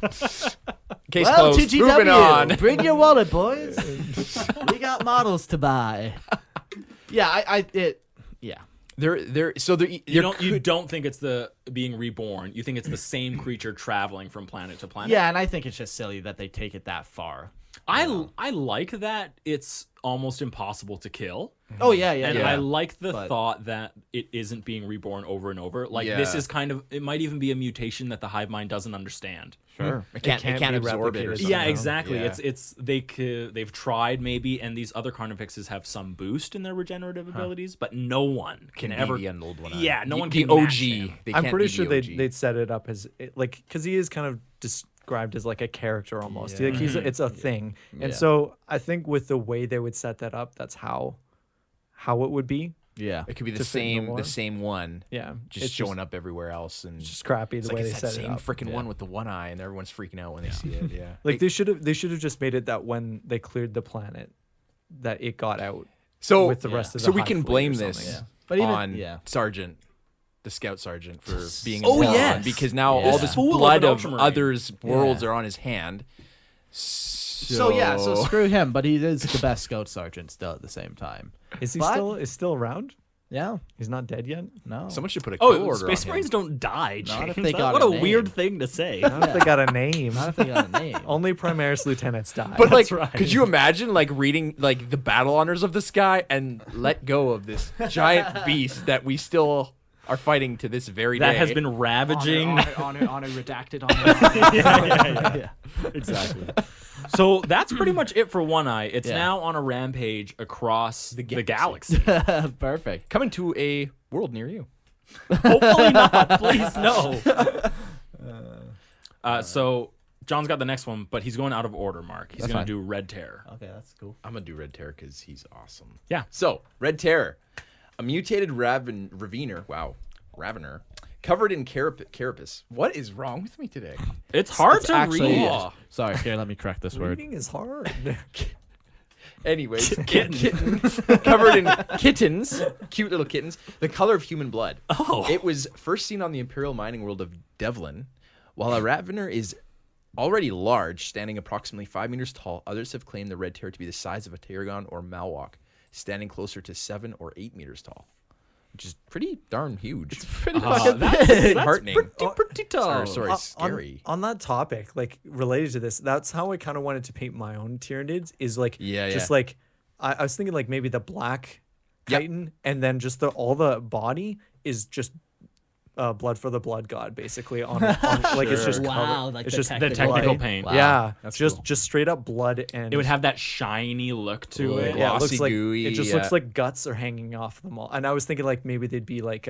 Case Well, closed. Moving on. TGW, bring your wallet, boys. We got models to buy. Yeah, yeah. You don't think it's the being reborn. You think it's the same creature traveling from planet to planet. Yeah, and I think it's just silly that they take it that far. I like that it's almost impossible to kill. Oh yeah, And yeah. I like the But- thought that it isn't being reborn over and over. Like this Yeah. is kind of, it might even be a mutation that the hive mind doesn't understand. Sure. It can't be absorb it or replicated something. Yeah, somehow. exactly. Yeah. They've tried maybe, and these other carnifexes have some boost in their regenerative abilities, but no one can ever. be an Old One Eye. Yeah, no The- one the can OG. match him. They I'm can't pretty be sure the OG. they'd set it up as like because he is kind of described as like a character almost. Yeah. Like it's a thing, and Yeah. so I think with the way they would set that up, that's how it would be. Yeah. It could be to fit in the lore. the same one, Yeah, just it's showing up everywhere else, and just crappy it's the like way it's they that set it same up. freaking Yeah. one with the one eye, and everyone's freaking out when they see it. Yeah, Like they should have just made it that when they cleared the planet, that it got out. so with the rest of the so we Hive can Fleet or blame something. this Yeah. But even on Sergeant, the Scout Sergeant, for being Oh, involved, yes. because now Yeah. all this Fool of blood an of Ultramarine. others' worlds Yeah. are on his hand. So screw him, but he is the best scout sergeant still at the same time. Is he But- still around? Yeah. He's not dead yet. No. Someone should put a kill Oh, order Space on him. Marines don't die, Not if James. they got What a a name. weird thing to say. Not if they got a name. Not if they got a name. Only Primaris lieutenants die. But like, That's right. could you imagine like reading like the battle honors of this guy and let go of this giant beast that we still are fighting to this very That day? has been ravaging. honor, redacted, honor. yeah. Exactly. So that's pretty much it for One Eye. It's Yeah. now on a rampage across the galaxy. Perfect. coming to a world near you. Hopefully not. Please no. So John's got the next one, but he's going out of order. Mark. He's That's going to fine. do Red Terror. Okay, that's cool. I'm gonna do Red Terror because he's awesome. Yeah. So Red Terror, a mutated Ravener, covered in carapace. What is wrong with me today? It's hard to Actually, read. Oh. sorry, here, let me correct this word. reading is hard. Anyways, kittens covered in kittens, cute little kittens, the color of human blood. Oh. It was first seen on the Imperial mining world of Devlin. While a Ravener is already large, standing approximately 5 meters tall, others have claimed the Red Terror to be the size of a Tarragon or Malwok, standing closer to 7 or 8 meters tall, which is pretty darn huge. pretty that's fucking that's big. Heartening. pretty Sorry, tough. sorry, On- scary. On that topic, like related to this, that's how I kind of wanted to paint my own Tyranids. Is like just like I was thinking like maybe the black Yep. chitin, and then just all the body is just blood for the blood god, basically. On like it's just Wow, covered- like it's the just The technical blood. paint. Wow. Yeah, That's just cool. just straight up blood, and It would have that shiny look to it. yeah, it looks glossy, like gooey, it just yeah. looks like guts are hanging off them all. And I was thinking like maybe they'd be like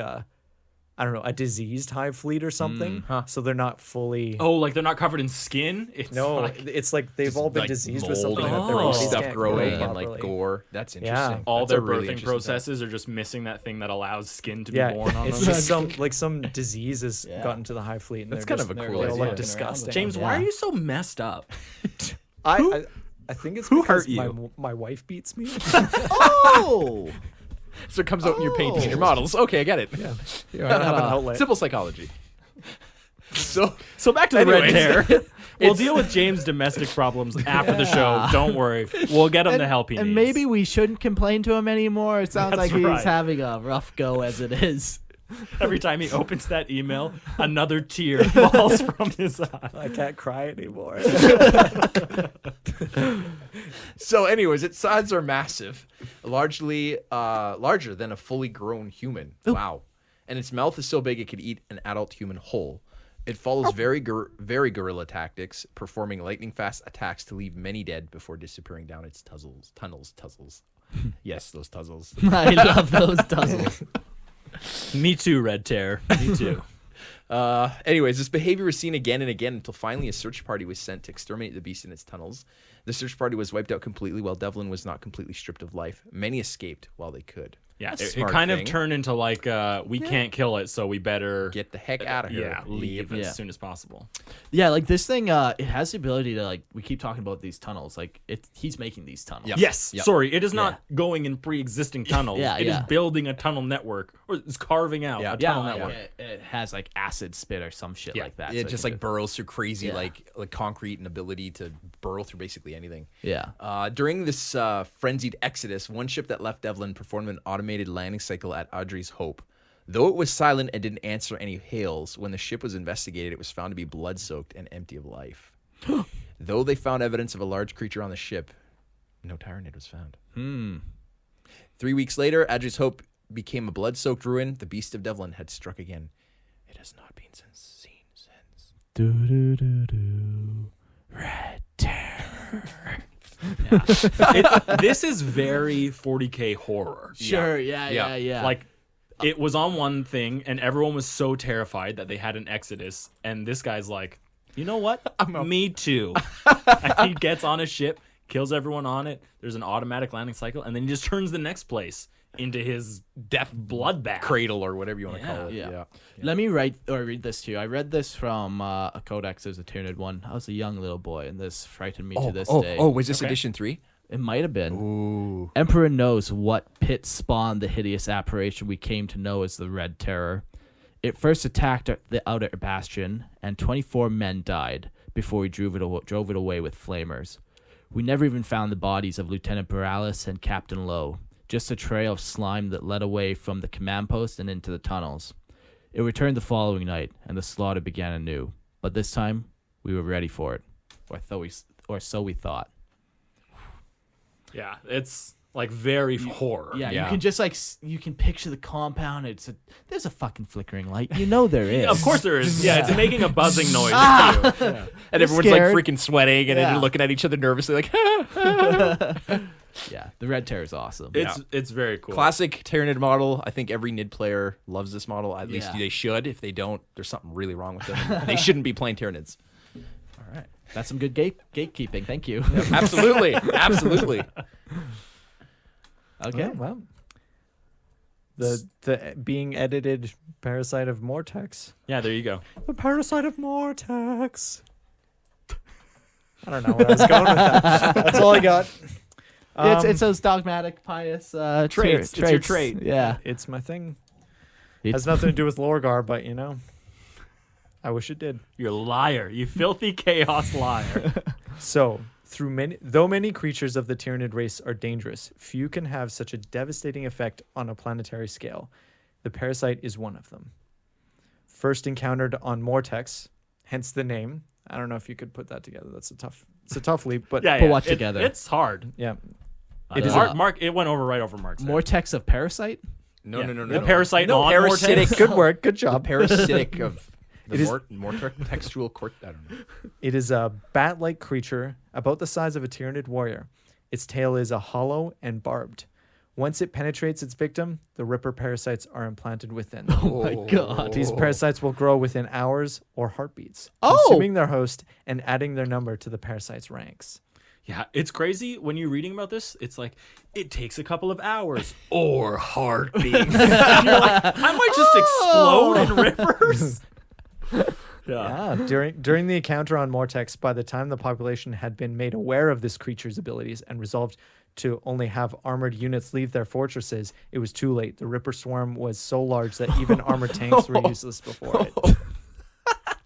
I don't know, a diseased hive fleet or something. So they're not fully. Oh, like they're not covered in skin? It's No, like it's like they've all been like diseased with mold something and that their Oh. bodies stuff can't grow growing and properly. like gore. That's Yeah. interesting. all That's a their really birthing interesting processes are just missing that thing that allows skin to be Yeah, born on it's them. just some disease has gotten to the hive fleet, and That's they're kind just, of a they cool all idea. look Walking disgusting. James, why are you so messed up? I think it's who because hurt you? my wife beats me. Oh, So it comes out in your painting and your models. Okay, I get it. Yeah, I don't have an outlet. Simple psychology. So So back to the red Anyways, tear. We'll deal with James' domestic problems after the show. Don't worry. We'll get him the help he needs. and maybe we shouldn't complain to him anymore. It sounds That's like right. he's having a rough go as it is. every time he opens that email, another tear falls from his eye. I can't cry anymore. So, anyways, its size are massive, largely larger than a fully grown human. Wow. And its mouth is so big it could eat an adult human whole. It follows very guerrilla tactics, performing lightning-fast attacks to leave many dead before disappearing down its tunnels. Yes, those tunnels. I love those tunnels. Me too, Red Tear. Me too. Anyways, this behavior was seen again and again until finally a search party was sent to exterminate the beast in its tunnels. The search party was wiped out completely while Devlin was not completely stripped of life. Many escaped while they could. Yeah, That's a it smart kind thing. of turned into like, we can't kill it, so we better Get the heck out of here. leave Yeah. as soon as possible. Yeah, like this thing, it has the ability to like. We keep talking about these tunnels. Like he's making these tunnels. Yep. Yes, Yep. sorry, it is not going in pre-existing tunnels. Yeah, It is yeah. building a tunnel network, or it's carving out Yeah. a Yeah, tunnel like, network. it has like acid spit or some shit like that. It so just can like do- burrows through crazy Yeah. like concrete and ability to burrow through basically anything. Yeah. During this frenzied exodus, one ship that left Devlin performed an automated landing cycle at Audrey's Hope. Though it was silent and didn't answer any hails, when the ship was investigated, it was found to be blood-soaked and empty of life. Though they found evidence of a large creature on the ship, no Tyranid was found. 3 weeks later, Audrey's Hope became a blood-soaked ruin. The beast of Devlin had struck again. It has not been seen since. Do do do do. Red terror. This is very 40K horror. Sure. Yeah. Like, it was on one thing, and everyone was so terrified that they had an exodus, and this guy's like, you know what? Me too. And he gets on a ship, kills everyone on it. There's an automatic landing cycle, and then he just turns the next place into his death bloodbath. Cradle or whatever you want to call it. Yeah. Let me read this to you. I read this from a codex. There's a Tyranid one. I was a young little boy, and this frightened me to this day. Was this edition 3? It might have been. Ooh. Emperor knows what pit spawned the hideous apparition we came to know as the Red Terror. It first attacked the outer bastion, and 24 men died before we drove it away with flamers. We never even found the bodies of Lieutenant Boralis and Captain Lowe, just a trail of slime that led away from the command post and into the tunnels. It returned the following night, and the slaughter began anew. But this time, we were ready for it, or so we thought. Yeah, it's like very horror. Yeah, Yeah. you can just like you can picture the compound. There's a fucking flickering light. You know there is. Of course there is. Yeah, it's making a buzzing noise. too. And everyone's scared. like freaking sweating and then Yeah. they're looking at each other nervously like, Yeah, the Red Terror is awesome. It's very cool. Classic Tyranid model. I think every Nid player loves this model. At least Yeah. they should. If they don't, there's something really wrong with them. They shouldn't be playing Tyranids. All right. That's some good gatekeeping. Thank you. Absolutely. Absolutely. Okay. Well, the being edited parasite of Mortex. Yeah, there you go. The parasite of Mortex. I don't know where I was going with that. That's all I got. It's those dogmatic, pious Traits. It's your trait. Yeah. It's my thing. It's- Has nothing to do with Lorgar, but I wish it did. You're a liar. You filthy chaos liar. So, though many creatures of the Tyranid race are dangerous, few can have such a devastating effect on a planetary scale. The parasite is one of them. first encountered on Mortex, hence the name. I don't know if you could put that together. It's a tough leap, but Yeah, Put yeah. what together? It's hard. yeah. It is Mark, it went over right over Mark's head. Mortex of Parasite? No, Yeah. no, no, no. The no. parasite no, on parasitic. Mortex. Good work. Good The job. parasitic of the It is- more textual court. I don't know. It is a bat-like creature about the size of a Tyranid warrior. Its tail is hollow and barbed. Once it penetrates its victim, the Ripper parasites are implanted within. Oh my god. These parasites will grow within hours or heartbeats, Oh! consuming their host and adding their number to the parasite's ranks. Yeah, it's crazy when you're reading about this. It's like it takes a couple of hours or heartbeats. And you're like, I might just explode in rivers. Yeah, during the encounter on Mortex, by the time the population had been made aware of this creature's abilities and resolved to only have armored units leave their fortresses, it was too late. The Ripper swarm was so large that even armored tanks were useless before it.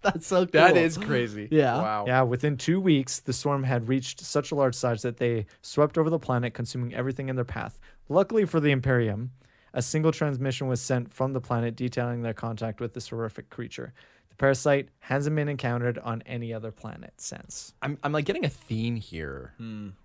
That's so cool. That is crazy. Yeah. Wow. Yeah, within 2 weeks, the swarm had reached such a large size that they swept over the planet, consuming everything in their path. Luckily for the Imperium, a single transmission was sent from the planet detailing their contact with this horrific creature. The parasite hasn't been encountered on any other planet since. I'm like getting a theme here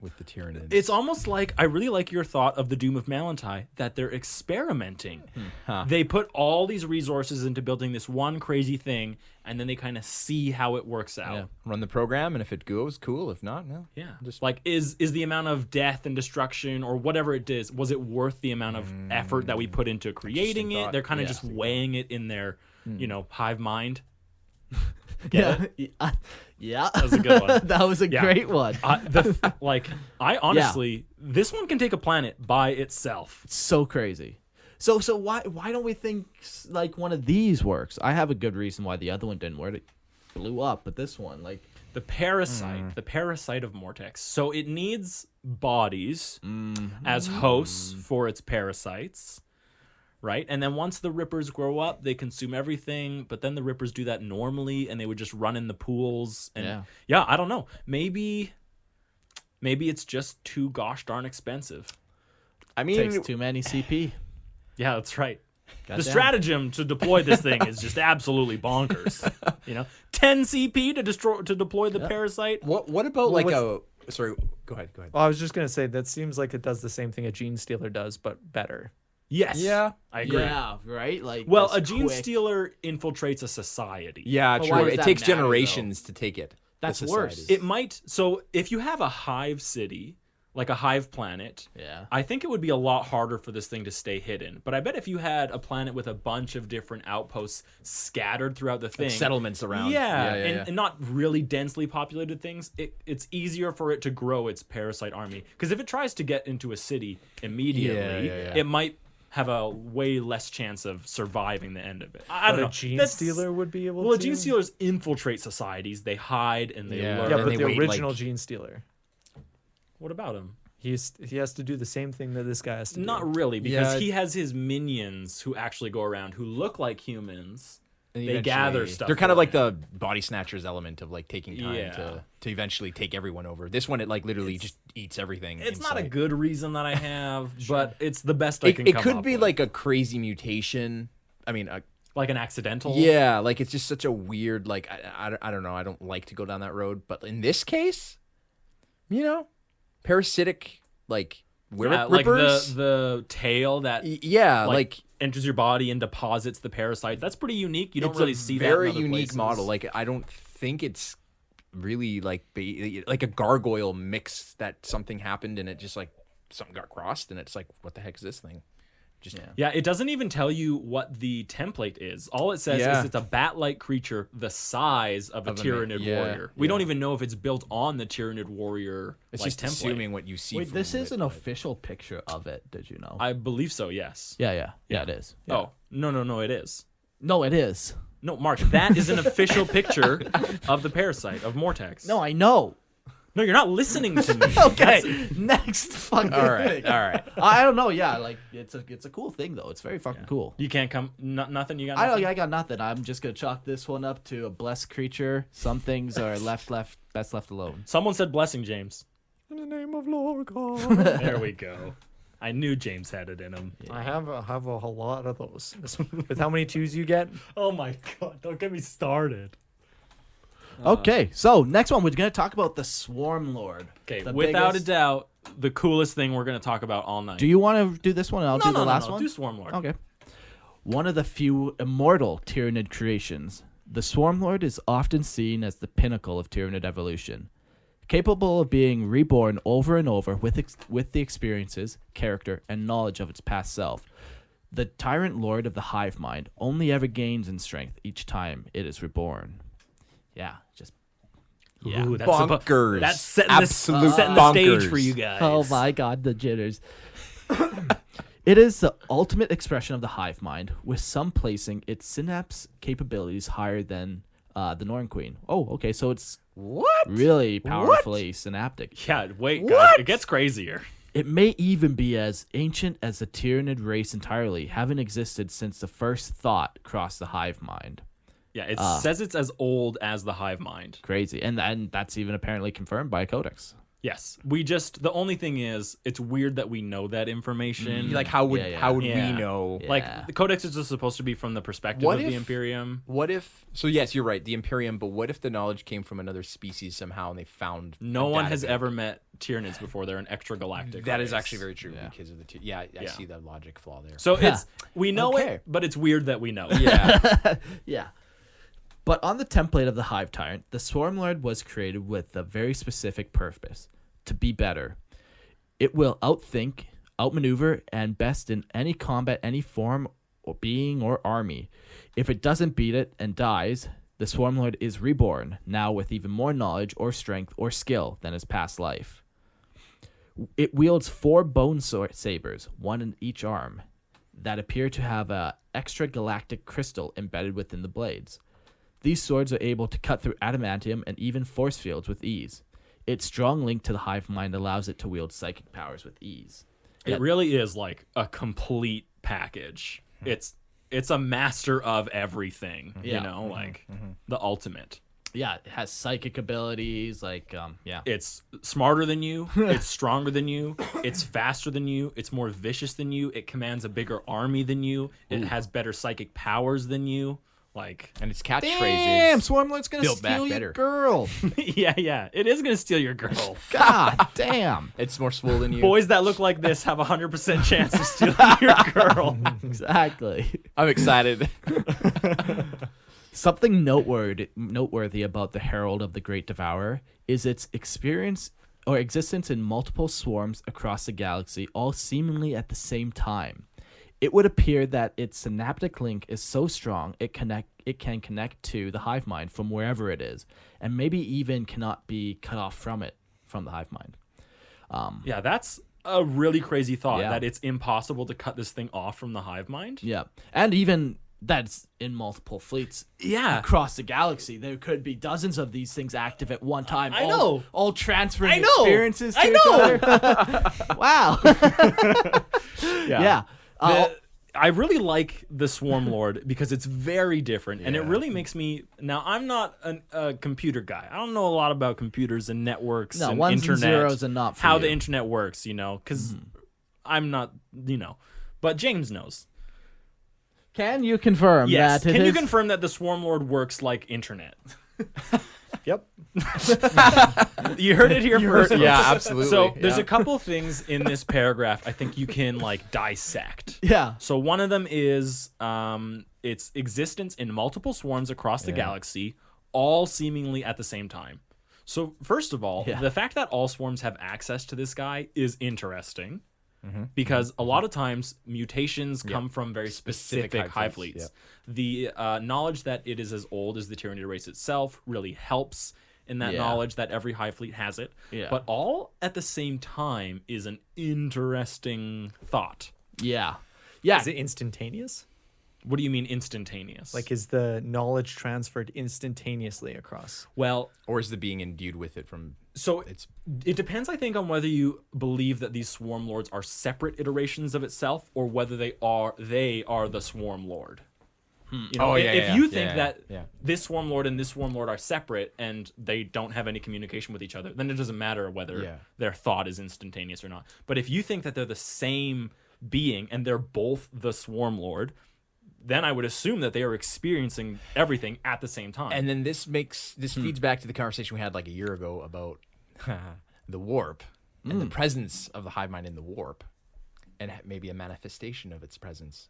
with the Tyranids. It's almost like I really like your thought of the Doom of Malantai that they're experimenting. Huh. They put all these resources into building this one crazy thing, and then they kind of see how it works out. Yeah. Run the program, and if it goes, cool. If not, no. Yeah. Just like is the amount of death and destruction or whatever it is, was it worth the amount of effort that we put into creating it? thought. They're kind of Yeah. just weighing it in their, hive mind. Yeah. Yeah. That was a good one. That was a Yeah. great one. I honestly, this one can take a planet by itself. It's so crazy. So why don't we think like one of these works? I have a good reason why the other one didn't work. It blew up, but this one, like The parasite of Mortex. So it needs bodies as hosts for its parasites, right? And then once the Rippers grow up, they consume everything, but then the Rippers do that normally, and they would just run in the pools. And yeah, I don't know. Maybe it's just too gosh darn expensive. I mean, takes too many CP. Yeah, that's right. The Goddamn. stratagem to deploy this thing is just absolutely bonkers. 10 CP to deploy the parasite. what about like a? Sorry, go ahead. Well, I was just going to say, that seems like it does the same thing a Gene Stealer does, but better. Yes. Yeah. I agree. Yeah, right? Like Well, that's a gene quick. stealer infiltrates a society. Yeah, But why true. does It that takes matter, generations to take it. That's The worse. societies. It might. So if you have a hive city, like a hive planet, Yeah. I think it would be a lot harder for this thing to stay hidden. But I bet if you had a planet with a bunch of different outposts scattered throughout the thing, settlements around. Yeah, Yeah. and not really densely populated things, it's easier for it to grow its parasite army. Because if it tries to get into a city immediately, Yeah. it might have a way less chance of surviving the end of it. I don't But know. a Gene That's- Stealer would be able Well, to. Gene Stealers infiltrate societies. They hide and they Yeah. lure. Yeah, And but they the wait, original like- Gene Stealer. What about him? He has to do the same thing that this guy has to do. Not really, because Yeah. he has his minions who actually go around who look like humans. And They gather eventually- stuff They're kind of for like him. the body snatchers element of like taking time Yeah. to eventually take everyone over. This one, it like literally just eats everything. It's in not a sight. good reason that I have, but it's the best I can It come could up be with. like a crazy mutation. I mean, like an accidental. yeah, like it's just such a weird. Like I don't know. I don't like to go down that road, but in this case, parasitic like Yeah, like rippers. the tail that Yeah, like, like enters your body and deposits the parasite. That's pretty unique. You don't it's really a see that. very in other unique places. model. Like I don't think it's really like like a gargoyle mix that something happened and it just like something got crossed and it's like what the heck is this thing? Just Yeah, it doesn't even tell you what the template is. All it says Yeah. is it's a bat-like creature the size of a Tyranid warrior. We don't even know if it's built on the Tyranid warrior it's like, just template. assuming what you see. Wait, from this is it, an but- official picture of it. Did you know? I believe so, yes. Yeah, it is. Yeah. Oh, no, it is. No, it is. No, Mark, that is an official picture of the parasite, of Mortex. No, I know. No, you're not listening to me. Okay, next fucking All right, thing. all right. I don't know. Yeah, like it's a cool thing though. It's very fucking cool. You can't come, nothing, you got I nothing? don't. I got nothing. I'm just gonna chalk this one up to a blessed creature. Some things are best left alone. Someone said blessing, James. In the name of Lord God. There we go. I knew James had it in him. I have a lot of those. With how many 2s you get? Oh my god! Don't get me started. Okay, so next one we're gonna talk about the Swarm Lord. Okay, The without biggest- a doubt, the coolest thing we're gonna talk about all night. Do you want to do this one? And I'll do the last no. one. Do Swarmlord. Okay. One of the few immortal Tyranid creations, the Swarmlord is often seen as the pinnacle of Tyranid evolution. Capable of being reborn over and over with the experiences, character, and knowledge of its past self, the Tyrant Lord of the Hive Mind only ever gains in strength each time it is reborn. Yeah, just... Yeah. Ooh, that's Bonkers. That's setting Absolute setting the stage bonkers. for you guys. Oh my god, the jitters. It is the ultimate expression of the hive mind, with some placing its synapse capabilities higher than the Norn Queen. Oh, okay, so it's What? really powerfully synaptic. Yeah, wait, guys. What? It gets crazier. It may even be as ancient as the Tyranid race entirely, having existed since the first thought crossed the hive mind. Yeah, it says it's as old as the hive mind. Crazy. And that's even apparently confirmed by a codex. Yes. The only thing is, it's weird that we know that information. Like, how would Yeah. we know? Yeah. Like, the codex is just supposed to be from the perspective What of the if- Imperium. What if? So yes, you're right, the Imperium. But what if the knowledge came from another species somehow, and they found No a one has database? ever met Tyranids before. They're an extragalactic That is race. actually very true Yeah. because of the. I Yeah. see the logic flaw there. So we know Okay. it, but it's weird that we know it. yeah, Yeah. But on the template of the Hive Tyrant, the Swarmlord was created with a very specific purpose: to be better. It will outthink, outmaneuver, and best in any combat, any form or being or army. If it doesn't beat it and dies, the Swarmlord is reborn, now with even more knowledge or strength or skill than his past life. It wields 4 bone sabers, one in each arm, that appear to have a extra galactic crystal embedded within the blades. These swords are able to cut through adamantium and even force fields with ease. Its strong link to the hive mind allows it to wield psychic powers with ease. It really is like a complete package. It's a master of everything. Yeah. You know, like the ultimate. Yeah, it has psychic abilities, like, yeah. It's smarter than you. It's stronger than you. It's faster than you. It's more vicious than you. It commands a bigger army than you. It has better psychic powers than you. Like, and its catchphrase Damn, is Swarmlord's gonna Build back steal your better. girl. yeah. It is going to steal your girl. God damn. it's more swole than you. Boys that look like this have a 100% chance of stealing your girl. Exactly. I'm excited. Something noteworthy about the Herald of the Great Devourer is its experience or existence in multiple swarms across the galaxy, all seemingly at the same time. It would appear that its synaptic link is so strong it can connect to the hive mind from wherever it is, and maybe even cannot be cut off from the hive mind. Yeah, that's a really crazy thought, Yeah. that it's impossible to cut this thing off from the hive mind. Yeah, and even that's in multiple fleets. Yeah. Across the galaxy, there could be dozens of these things active at one time. I know. all transferring I know. experiences to I each other. Wow. Yeah. I really like the Swarm Lord because it's very different, and it really makes me. Now, I'm not a computer guy. I don't know a lot about computers and networks No, and ones and internet, zeros and not for how you. the internet works, because I'm not, but James knows. Can you confirm Yes. that? Can you confirm that the Swarm Lord works like internet? Yep. You heard it here first. yeah, folks. absolutely. So there's yeah. a couple things in this paragraph I think you can dissect. Yeah. So one of them is its existence in multiple swarms across the galaxy, all seemingly at the same time. So first of all, the fact that all swarms have access to this guy is interesting. Because a lot of times mutations come from very specific hive fleets. The knowledge that it is as old as the Tyranid race itself really helps in that knowledge that every hive fleet has it. Yeah. But all at the same time is an interesting thought. Yeah. Yeah. Is it instantaneous? What do you mean instantaneous? Like, is the knowledge transferred instantaneously across? well, or is the being endued with it from? so It's it depends, I think, on whether you believe that these swarm lords are separate iterations of itself or whether they are the swarm lord. You know, Oh, yeah, if yeah, you yeah, think yeah, that yeah. this Swarm Lord and this Swarm Lord are separate and they don't have any communication with each other, then it doesn't matter whether Yeah. their thought is instantaneous or not. But if you think that they're the same being and they're both the Swarm Lord, then I would assume that they are experiencing everything at the same time. And then this feeds back to the conversation we had like a year ago about the warp and the presence of the hive mind in the warp, and maybe a manifestation of its presence.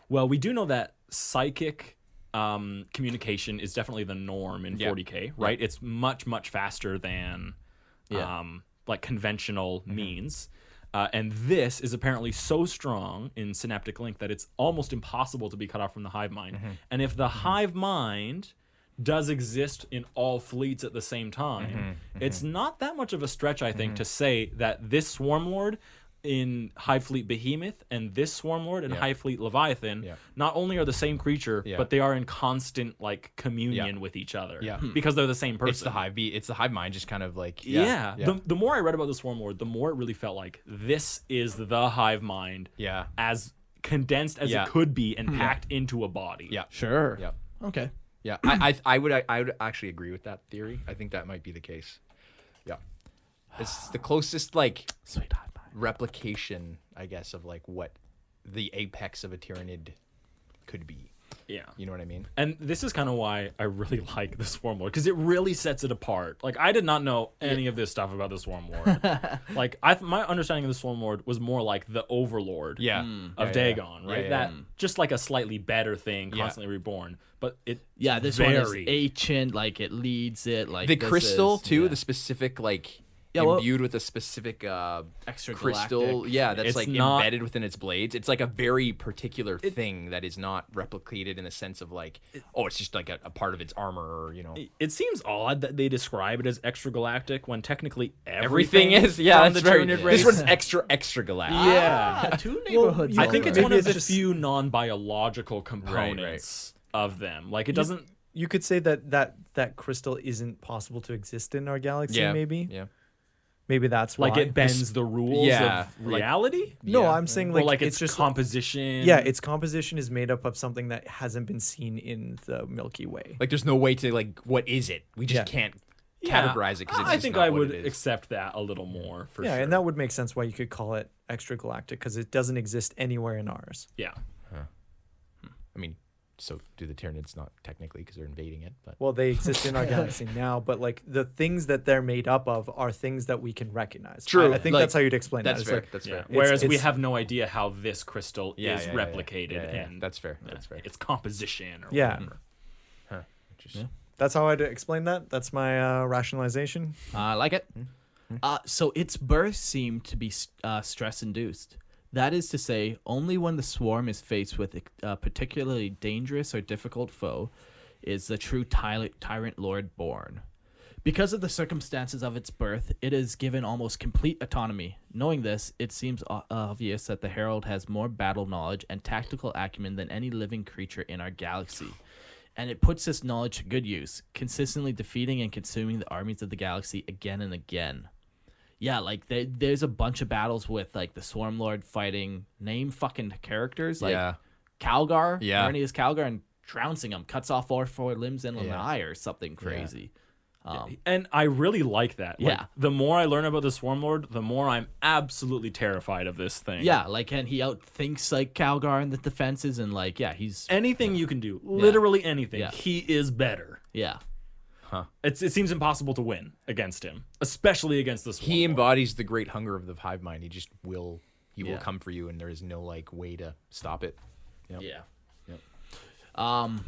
Well, we do know that psychic communication is definitely the norm in 40K, right? It's much, much faster than like conventional means. And this is apparently so strong in synaptic link that it's almost impossible to be cut off from the hive mind. And if the hive mind does exist in all fleets at the same time, it's not that much of a stretch, I think, to say that this Swarm Lord in Hive Fleet Behemoth and this Swarm Lord in Hive Fleet Leviathan not only are the same creature, but they are in constant like communion with each other because they're the same person. It's the hive mind, just kind of like The more I read about the Swarm Lord, the more it really felt like this is the hive mind as condensed as it could be and packed into a body. Sure. Yeah. Okay. Yeah, I would actually agree with that theory. I think that might be the case. Yeah, it's the closest like Sweet hive mind. replication, I guess, of like what the apex of a Tyranid could be. Yeah. You know what I mean? And this is kind of why I really like the Swarm Lord, because it really sets it apart. Like, I did not know any of this stuff about the Swarm Lord. Like, my understanding of the Swarm Lord was more like the Overlord of Dagon, right? That just like a slightly better thing, constantly reborn. But it this one is ancient, like it leads it, like the this crystal is, too, the specific like imbued with a specific extra crystal, It's that's like not, embedded within its blades. It's like a very particular thing that is not replicated in the sense of like, it's just like a part of its armor, or, you know. It seems odd that they describe it as extragalactic when technically Everything is, from that's the very. Tyranid race. This one's extra galactic. Yeah. two neighborhoods. I think it's Maybe one of it's the just- few non-biological components of them. Like, it doesn't. You could say that crystal isn't possible to exist in our galaxy. Maybe. Yeah. Maybe that's why. Like, it bends the rules of reality? No, I'm saying like Or like it's its just composition? Yeah, its composition is made up of something that hasn't been seen in the Milky Way. Like, there's no way to like, what is it? We just can't categorize it because it's I just think not I what would it is. accept that a little more for Yeah, sure. and that would make sense why you could call it extragalactic, because it doesn't exist anywhere in ours. Yeah. I mean, so do the Tyranids not technically because they're invading it, but Well, they exist in our galaxy now, but like the things that they're made up of are things that we can recognize. True. I think Like, that's how you'd explain that's that. It's fair. like, That's Yeah. fair. Whereas we it's- have no idea how this crystal Yeah, is yeah, yeah, replicated yeah. and That's fair. That's fair. its composition or Yeah. whatever. Interesting. that's how I'd explain that. That's my rationalization. I like it. So its birth seemed to be stress-induced. That is to say, only when the swarm is faced with a particularly dangerous or difficult foe is the true tyrant lord born. Because of the circumstances of its birth, it is given almost complete autonomy. Knowing this, it seems obvious that the Herald has more battle knowledge and tactical acumen than any living creature in our galaxy. And it puts this knowledge to good use, consistently defeating and consuming the armies of the galaxy again and again. Yeah, like there's a bunch of battles with like the Swarm Lord fighting name fucking characters like Calgar, Arrhenius Calgar, and trouncing him, cuts off all four limbs in an eye or something crazy. And I really like that. Like, Yeah. the more I learn about the Swarm Lord, the more I'm absolutely terrified of this thing. Yeah, like, and he outthinks like Calgar in the defenses, and like, yeah, he's Anything you can do, literally anything, Yeah. he is better. yeah. It seems impossible to win against him, especially against the Swarm He Lord. embodies the great hunger of the hive mind. He will Yeah. come for you, and there is no like way to stop it. Yep. Yeah. Yep.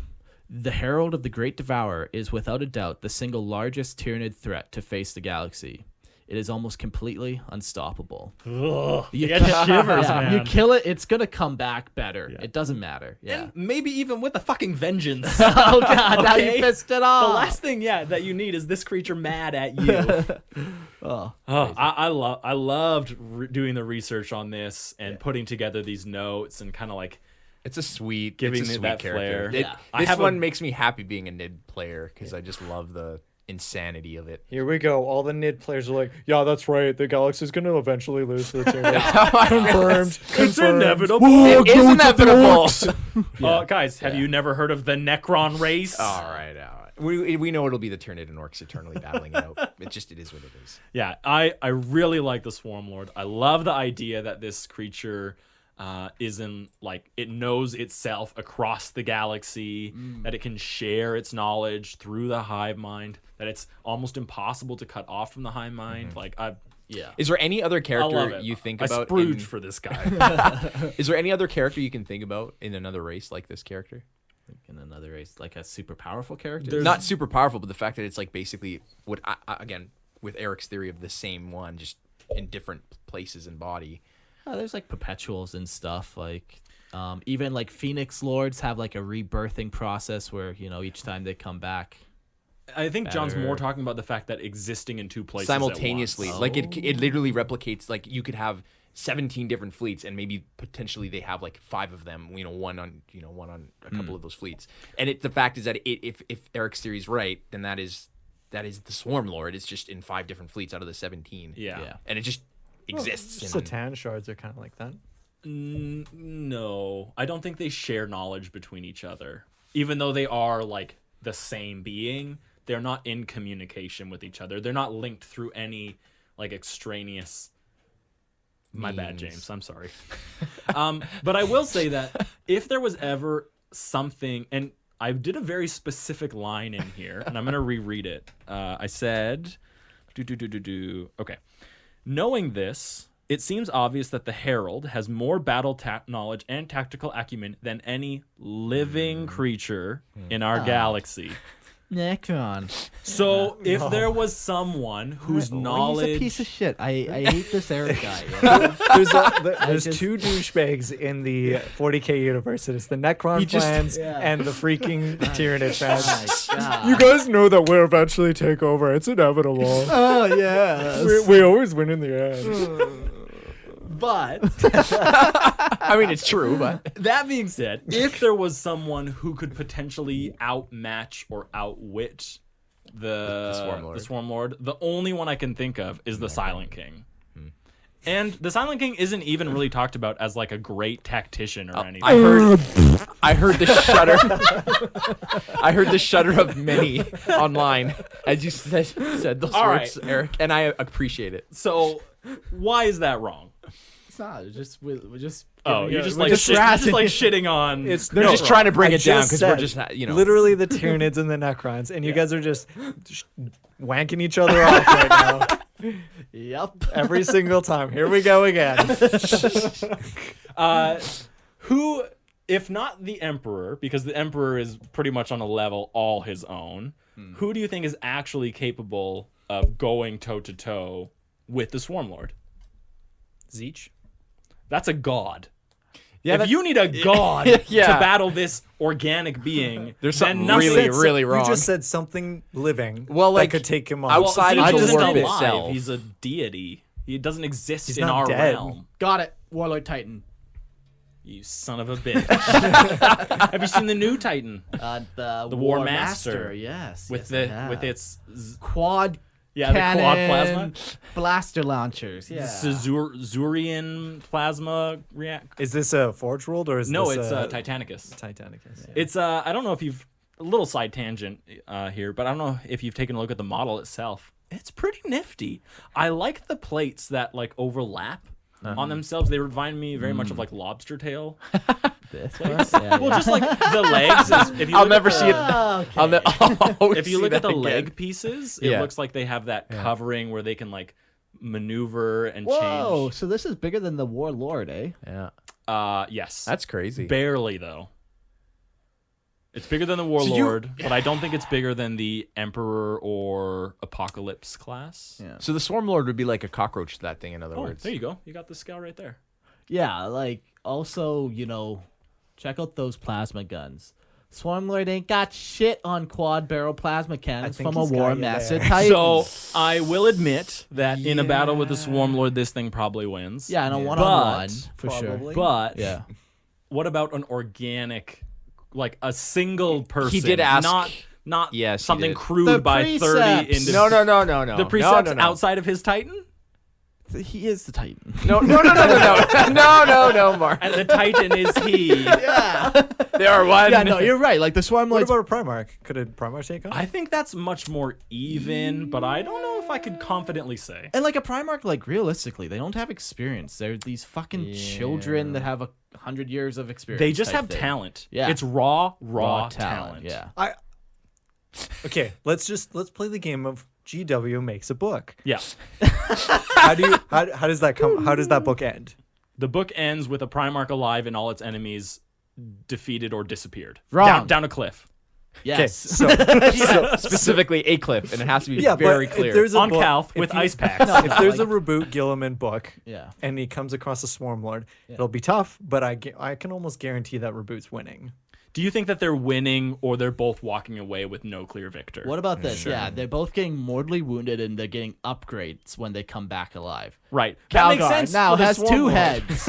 The Herald of the Great Devourer is without a doubt the single largest Tyranid threat to face the galaxy. It is almost completely unstoppable. Ugh, You I get shivers, yeah, man. you kill it, it's gonna come back better. It doesn't matter. Yeah. And maybe even with a fucking vengeance. Oh god, now you Okay? pissed it The off. last thing, that you need is this creature mad at you. I loved doing the research on this and putting together these notes and kind of like It's a sweet, Giving it's a it sweet that character. flair. Yeah. I This have one makes me happy being a Nid player because I just love the insanity of it. Here we go. All the Nid players are like, yeah, that's right. The Galaxy's going to eventually lose to the Tyranids. Confirmed. It's inevitable. It is inevitable. Guys, have you never heard of the Necron race? All right. We know it'll be the Tyranid and Orcs eternally battling it out. It is what it is. Yeah, I really like the Swarm Lord. I love the idea that this creature isn't like it knows itself across the galaxy, that it can share its knowledge through the hive mind, that it's almost impossible to cut off from the hive mind. Yeah. Is there any other I love character it. you think I about? Scrooge for this guy. Is there any other character you can think about in another race like this character? In another race, like a super powerful character. Not super powerful, but the fact that it's like basically what again with Eric's theory of the same one, just in different places in body. There's like perpetuals and stuff. Like even like Phoenix Lords have like a rebirthing process where each time they come back. I think John's Better. more talking about the fact that existing in two places Simultaneously, at once. like it literally replicates. Like you could have 17 different fleets, and maybe potentially they have like 5 of them. One on a couple of those fleets. And the fact is that if Eric's theory is right, then that is the Swarm Lord. It's just in 5 different fleets out of the 17. Yeah. And it just exists. Satan shards are kind of like that. No, I don't think they share knowledge between each other. Even though they are like the same being, they're not in communication with each other. They're not linked through any like extraneous. My bad, James. I'm sorry. But I will say that if there was ever something, and I did a very specific line in here, and I'm going to reread it. I said, Okay. Knowing this, it seems obvious that the Herald has more battle knowledge and tactical acumen than any living creature in our galaxy. Necron. So if there was someone whose knowledge, He's a piece of shit. I hate this Eric guy. There's 2 douchebags in the 40k universe. It's the Necron fans and the freaking Tyranid fans. My God. You guys know that we'll eventually take over. It's inevitable. Oh yeah. we always win in the end. but I mean, it's true, but that being said, if there was someone who could potentially outmatch or outwit the Swarm Lord, the only one I can think of is the Silent King. And the Silent King isn't even really talked about as like a great tactician or anything. I heard the shudder. I heard the shudder of many online as you said those All words, right. Eric, and I appreciate it. So why is that wrong? It's not. We're just. Oh, you're just we're like just shitting on. They're just trying to bring I it down just because we're said, just literally the Tyranids and the Necrons, and you guys are just wanking each other off right now. Yep. Every single time. Here we go again. Who, if not the Emperor, because the Emperor is pretty much on a level all his own, who do you think is actually capable of going toe-to-toe with the Swarm Lord? Zeech. That's a god. Yeah, if you need a god to battle this organic being, there's then something nothing, really wrong. You just said something living Well, like, that could take him on. outside Zeech of the isn't warp alive. itself. He's a deity. He doesn't exist He's in not our dead. realm. Got it. Warlord Titan. You son of a bitch. Have you seen the new Titan? The War Master. Yes. With yes, its quad. the Cannon, quad plasma, blaster launchers. Yeah. Zurian plasma react. Is this a Forge World or is No, this it's Titanicus. Titanicus? Yeah. It's I don't know if you've a little side tangent here, but I don't know if you've taken a look at the model itself. It's pretty nifty. I like the plates that like overlap on themselves. They remind me very much of like lobster tail. This Plates. one? Well, just like the legs. If you I'll look never at see it. Okay. If you look at the leg pieces, it Yeah. looks like they have that covering where they can like maneuver and Whoa! change. So this is bigger than the Warlord, eh? Yeah, Yes. that's crazy. Barely though. It's bigger than the Warlord, but I don't think it's bigger than the Emperor or Apocalypse class. Yeah. So the Swarm Lord would be like a cockroach to that thing. In other words, There you go. You got the scale right there. Yeah. Like also, check out those plasma guns. Swarmlord ain't got shit on quad barrel plasma cannons think from a he's got War you Master there. Titan. So I will admit that in a battle with the Swarmlord, this thing probably wins. yeah, and a one-on-one for Probably. sure. But Yeah. what about an organic, like a single person? did ask- Not not Yes, he something did. crude The by 30 precepts. individuals. No. The precepts no. outside of his Titan? He is the Titan. No, Mark. And the Titan is he. Yeah. They are one. Yeah, no, you're right. Like the Swarm What Lords. about a Primarch? Could a Primarch take on? I think that's much more even, but I don't know if I could confidently say. And like a Primarch, like realistically, they don't have experience. They're these fucking children that have 100 years of experience. They just type have thing. talent. Yeah. It's raw talent. Yeah. Okay, let's play the game of GW makes a book. Yeah. How does that come? How does that book end? The book ends with a Primarch alive and all its enemies defeated or disappeared. Wrong. Down a cliff. Yes. So Specifically a cliff, and it has to be yeah, very but clear. if there's a On book, Calth if with you- ice packs. if there's a Reboot Gilliman book, Yeah. and he comes across a Swarm Lord, it'll be tough. But I can almost guarantee that Reboot's winning. Do you think that they're winning or they're both walking away with no clear victor? What about this? Yeah, they're both getting mortally wounded and they're getting upgrades when they come back alive. Right. That makes Calgar sense. now for the has Swarm 2 Lord. heads.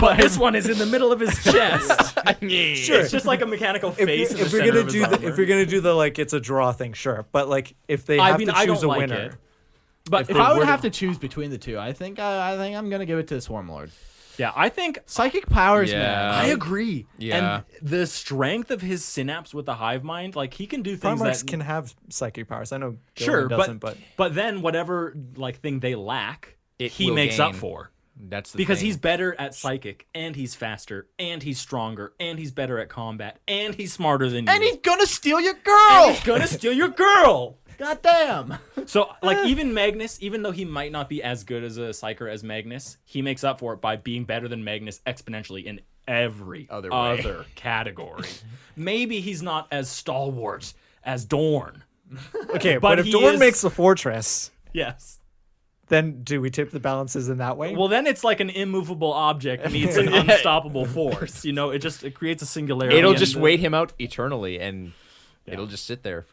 But this one is in the middle of his chest. Sure. It's just like a mechanical face. in the If you're center gonna of his do the armor. if you're gonna do the like it's a draw thing, sure. But like if they I have mean, to I choose don't a like winner, it. But If I would have to choose between the two, I think I'm gonna give it to the Swarm Lord. Yeah, I think Psychic powers, Yeah. man. I agree. Yeah. And the strength of his synapse with the hive mind, like he can do things Primarchs that can have psychic powers. I know sure, Gilliman doesn't, but then whatever like thing they lack, he will makes up gain. for. That's the Because thing. he's better at psychic, and he's faster, and he's stronger, and he's better at combat, and he's smarter than you. And he's gonna steal your And girl. he's gonna steal your girl. God damn. So, like, even Magnus, even though he might not be as good as a psyker as Magnus, he makes up for it by being better than Magnus exponentially in every Other way. other category. Maybe he's not as stalwart as Dorn. okay. but But if he Dorn is- makes the fortress, Yes. then do we tip the balances in that way? Well, then it's like an immovable object meets an unstoppable force. You know, it creates a singularity. It'll and just the- wait him out eternally, and it'll just sit there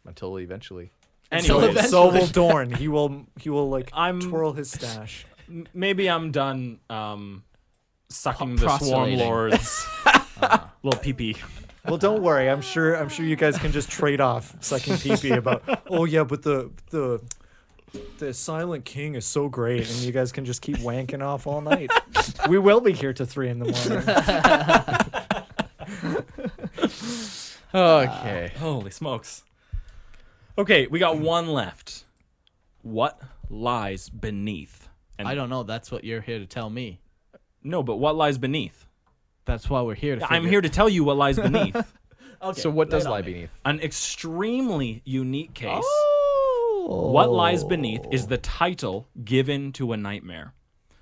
until eventually. Anyways, so will Dorn. He will like I'm- twirl his stash. maybe I'm done sucking the Swarm Prostulating. Lord's little pee-pee. Well, don't worry. I'm sure you guys can just trade off sucking pee-pee about. Oh yeah, but the Silent King is so great, and you guys can just keep wanking off all night. We will be here till 3 a.m. Okay. Holy smokes. Okay, we got one left. What lies beneath? And I don't know. That's what you're here to tell me. No, but what lies beneath? That's why we're here to. I'm here to tell you what lies beneath. Okay, So what does lay it on lie me. beneath? An extremely unique case. Oh. What lies beneath is the title given to a nightmare.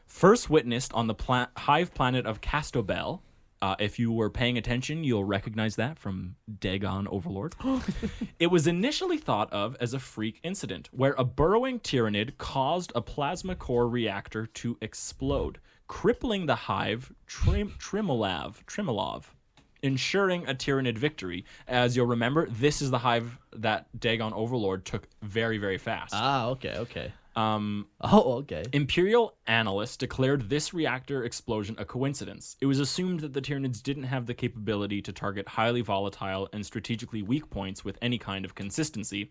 First witnessed on the hive planet of Castobel. If you were paying attention, you'll recognize that from Dagon Overlord. It was initially thought of as a freak incident, where a burrowing Tyranid caused a plasma core reactor to explode, crippling the hive Trimolov, ensuring a Tyranid victory. As you'll remember, this is the hive that Dagon Overlord took very, very fast. Okay. Okay. Imperial analysts declared this reactor explosion a coincidence. It was assumed that the Tyranids didn't have the capability to target highly volatile and strategically weak points with any kind of consistency.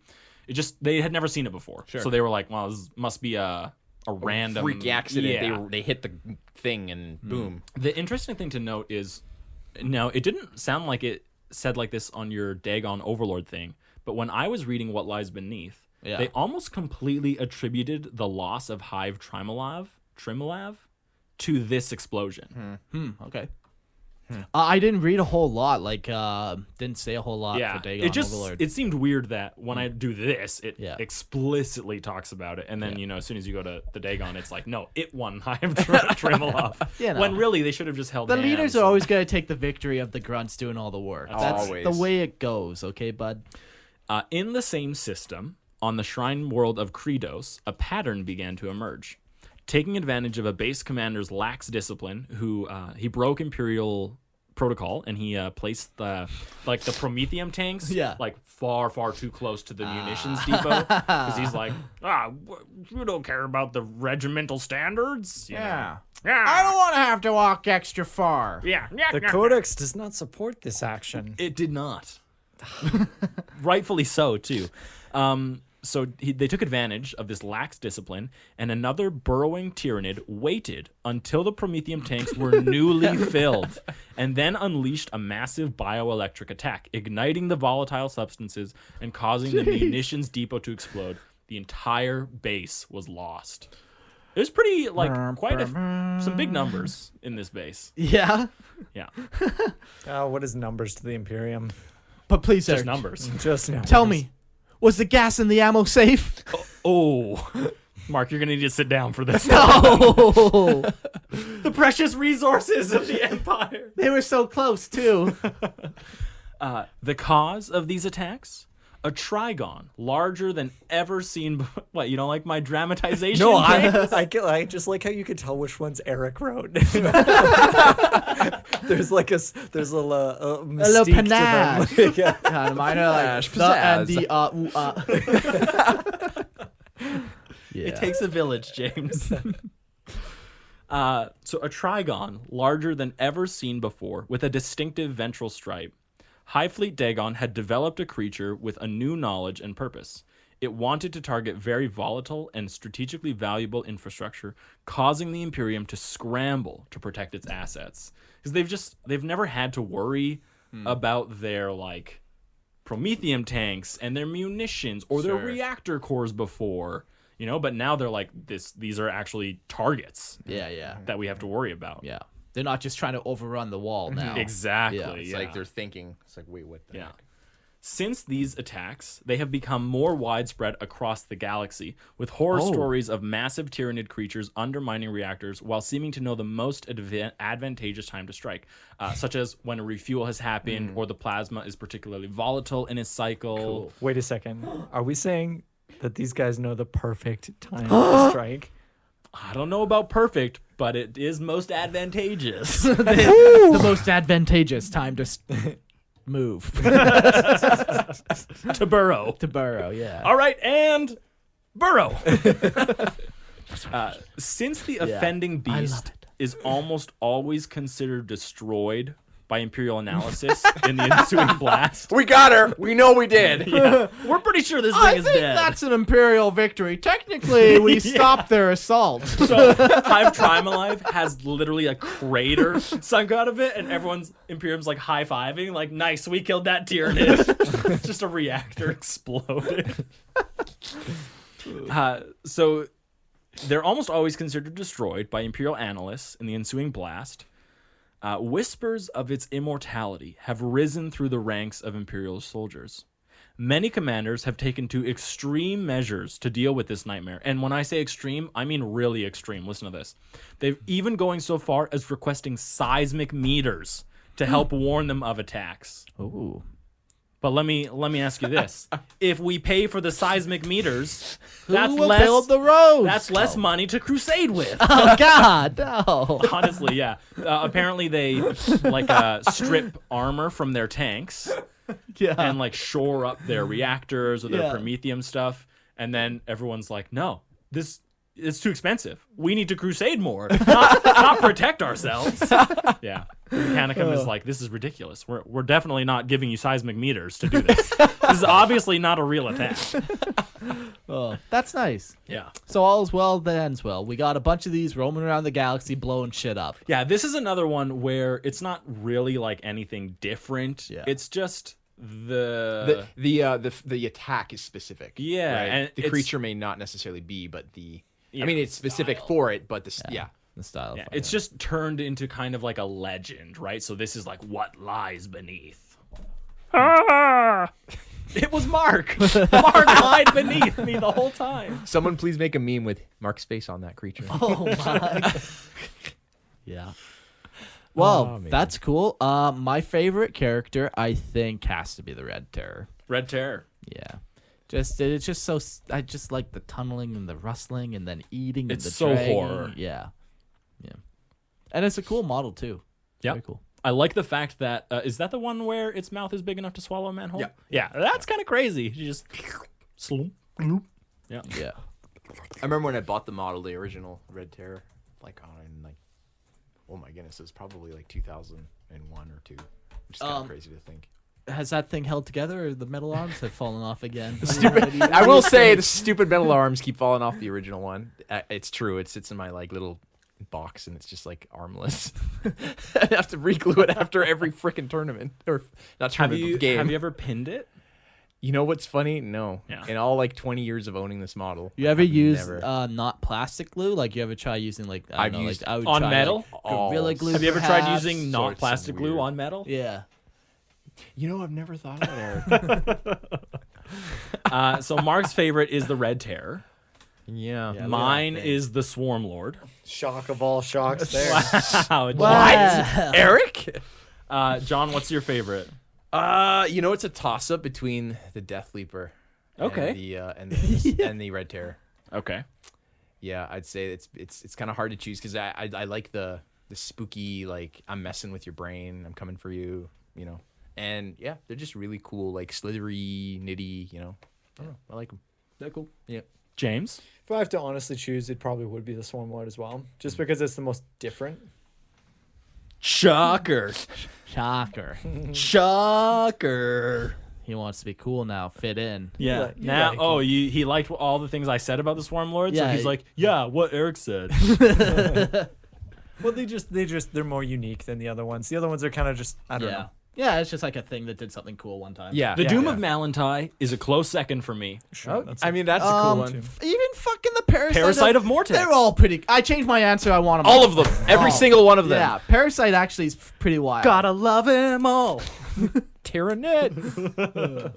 They had never seen it before. Sure. So they were like, well, this must be a random Freak accident. Yeah. They hit the thing and boom. The interesting thing to note is, now it didn't sound like it said like this on your Dagon Overlord thing, but when I was reading What Lies Beneath, Yeah. they almost completely attributed the loss of Hive Trimolav to this explosion. Okay. I didn't read a whole lot. Like, didn't say a whole lot Yeah, for Dagon it just Overlord. it seemed weird that when I do this, it Yeah. explicitly talks about it, and then Yeah. as soon as you go to the Dagon, it's like, no, it won Hive Trimolov. You know. When really they should have just held The hands. leaders are always going to take the victory of the grunts doing all the work. That's Always. the way it goes, okay, bud? In the same system, on the shrine world of Kredos, a pattern began to emerge. Taking advantage of a base commander's lax discipline, he broke Imperial protocol and he placed the Prometheum tanks Yeah. far too close to the munitions depot, because he's like, you don't care about the regimental standards. You know? I don't want to have to walk extra far. Yeah. The Codex does not support this action. It did not. Rightfully so, too. So they took advantage of this lax discipline, and another burrowing Tyranid waited until the Prometheum tanks were newly filled, and then unleashed a massive bioelectric attack, igniting the volatile substances and causing the munitions depot to explode. The entire base was lost. It was pretty, like, some big numbers in this base. Yeah. Yeah. What is numbers to the Imperium? But please, Just Eric, numbers. Just numbers. tell me, was the gas in the ammo safe? Oh. Mark, you're going to need to sit down for this. No. The precious resources of the Empire. They were so close, too. The cause of these attacks? A trigon larger than ever seen. What, you don't like my dramatization? No, James? I just like how you could tell which ones Eric wrote. There's like a little mystique to them. panache. Yeah. God, mine are like Pizzazz. the Yeah. It takes a village, James. So a trigon larger than ever seen before with a distinctive ventral stripe. Highfleet Dagon had developed a creature with a new knowledge and purpose. It wanted to target very volatile and strategically valuable infrastructure, causing the Imperium to scramble to protect its assets. Because they've never had to worry about their, like, Prometheum tanks and their munitions or their reactor cores before, you know, but now they're like, these are actually targets Yeah. that we have to worry about. Yeah. They're not just trying to overrun the wall now. Exactly. Yeah. It's like they're thinking. It's like, wait, what the heck? Since these attacks, they have become more widespread across the galaxy, with horror stories of massive Tyranid creatures undermining reactors while seeming to know the most advantageous time to strike, such as when a refuel has happened or the plasma is particularly volatile in its cycle. Cool. Wait a second. Are we saying that these guys know the perfect time to strike? I don't know about perfect, but it is most advantageous. The most advantageous time to move. To burrow. To burrow, yeah. All right, and burrow. Since the offending I love beast it. is almost always considered destroyed by Imperial analysis in the ensuing blast, We got her. We know we did. we're pretty sure this thing I is think dead. that's an Imperial victory. Technically, we stopped their assault. So Hive Trimalive has literally a crater sunk out of it, and everyone's Imperium's like high-fiving, like, nice, we killed that Tyranid. Just a reactor exploded. So they're almost always considered destroyed by Imperial analysts in the ensuing blast. Whispers of its immortality have risen through the ranks of Imperial soldiers. Many commanders have taken to extreme measures to deal with this nightmare. And when I say extreme, I mean really extreme. Listen to this. They've even going so far as requesting seismic meters to help warn them of attacks. Ooh. But let me ask you this. If we pay for the seismic meters, Who that's will less build the roads? that's less money to crusade with. Oh, God, no. Honestly, yeah. Apparently they strip armor from their tanks Yeah. and like shore up their reactors or their Yeah. Prometheum stuff, and then everyone's like, "No, this is too expensive. We need to crusade more, not protect ourselves." Yeah. Mechanicum is like, "This is ridiculous. We're definitely not giving you seismic meters to do this. This is obviously not a real attack." Oh, that's nice. Yeah. So all's well that ends well. We got a bunch of these roaming around the galaxy blowing shit up. Yeah, this is another one where it's not really like anything different. Yeah. It's just the The attack is specific. Yeah, right? and the it's- creature may not necessarily be, but the Yeah. I mean, it's specific for it, but the yeah. The style. yeah, of it's just turned into kind of like a legend, right? So this is like what lies beneath. It was Mark. Mark lied beneath me the whole time. Someone please make a meme with Mark's face on that creature. Oh my. Yeah. Well, man. that's cool. My favorite character, I think, has to be the Red Terror. Red Terror. Yeah. It's just so. I just like the tunneling and the rustling and then eating. It's and the so dragging. horror. Yeah. Yeah. And it's a cool model too. Yeah. Very cool. I like the fact that is that the one where its mouth is big enough to swallow a manhole? Yeah. Yeah, that's kind of crazy. You just sloop. Yeah. Yeah. I remember when I bought the model, the original Red Terror, oh my goodness, it was probably like 2001 or 2, which is kind of crazy to think. has that thing held together, or the metal arms have fallen off again? I will say the stupid metal arms keep falling off the original one. It's true. It sits in my like little box and it's just like armless. I have to re-glue it after every freaking tournament or not tournament game. Have you ever pinned it? You know what's funny? No. Yeah. In all like 20 years of owning this model, You ever I've use never- not plastic glue? Like you ever try using like I I've don't know, used like I would on try, metal? like, Gorilla Glue. Have you ever tried perhaps? using sorts not of plastic glue weird. on metal? Yeah. You know, I've never thought of that, Eric. So Mark's favorite is the Red Terror. Yeah. Yeah. Mine look at that thing. is the Swarm Lord. Shock of all shocks there. Wow. Wow. Eric? John, what's your favorite? You know, it's a toss up between the Death Leaper Okay. and and the Red Terror. Okay. Yeah, I'd say it's kind of hard to choose because I like the spooky, like I'm messing with your brain, I'm coming for you, you know. And yeah, they're just really cool, like slithery, nitty, you know. I don't know, I like them. They're cool. Yeah. James? If I have to honestly choose, it probably would be the Swarm Lord as well, just because it's the most different. Shocker. Shocker. Shocker. He wants to be cool now, fit in. Yeah. like- you Now, like he liked all the things I said about the Swarm Lord, so Yeah, he's like, yeah, what Eric said. Well, they're more unique than the other ones. The other ones are kind of just I don't Yeah. know. Yeah, it's just like a thing that did something cool one time. Yeah. The yeah, Doom yeah. of Malantai is a close second for me. Sure, Oh, that's I mean, that's a cool one. Even fucking the Parasite of Mortex. They're all pretty. I changed my answer. I want them All of them. Every single one of them. Yeah, Parasite actually is pretty wild. Gotta love him all. Tyranid.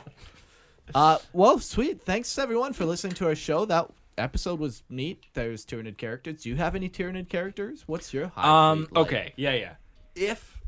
Well, sweet. Thanks everyone for listening to our show. That episode was neat. There's Tyranid characters. Do you have any Tyranid characters? What's your high fleet like? Okay. Yeah.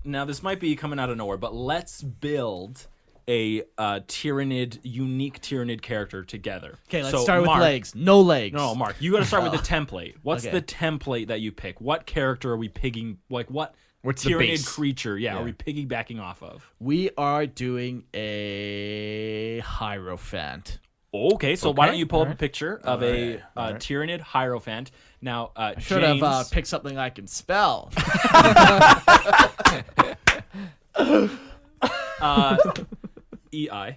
Now this might be coming out of nowhere, but let's build a unique Tyranid character together. Okay, let's So, start with Mark- legs. No legs. No, Mark, you got to start with the template. What's Okay. the template that you pick? What character are we picking? Like what What's the Tyranid base? creature? Yeah, Yeah. are we piggybacking off of? We are doing a Hierophant. Okay, so why Okay, don't you pull up a alright. picture of a Alright. Tyranid Hierophant? Now, Should James, have picked something I can spell. EI.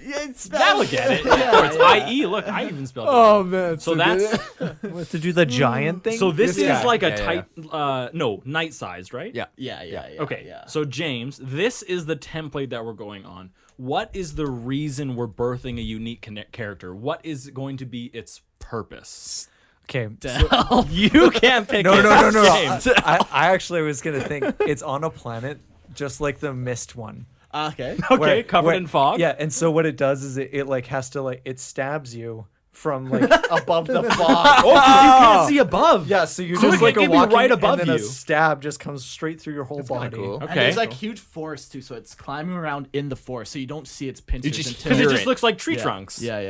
Yeah, it's That'll get it. Yeah, it's IE. Look, I even spelled it. Oh man. So that's What, to do the giant thing. so this is guy. like a Yeah, tight night sized, right? Yeah. Yeah. Okay. Yeah. So James, this is the template that we're going on. What is the reason we're birthing a unique character? What is going to be its purpose? okay. You can't pick No, it. no, no. James. I actually was gonna think it's on a planet just like the Mist one. Okay. Okay, Where- covered where- in fog. Yeah, and so what it does is it like has to like it stabs you from like above the fog. Oh, 'cause you can't see above. Yeah, so you So just it like can a be walking, right above and then you. a stab just comes straight through your whole kinda body. cool. And Okay. there's like huge forest too, so it's climbing around in the forest, so you don't see its pincers just until Because it Hear just it. looks like tree yeah. trunks. Yeah.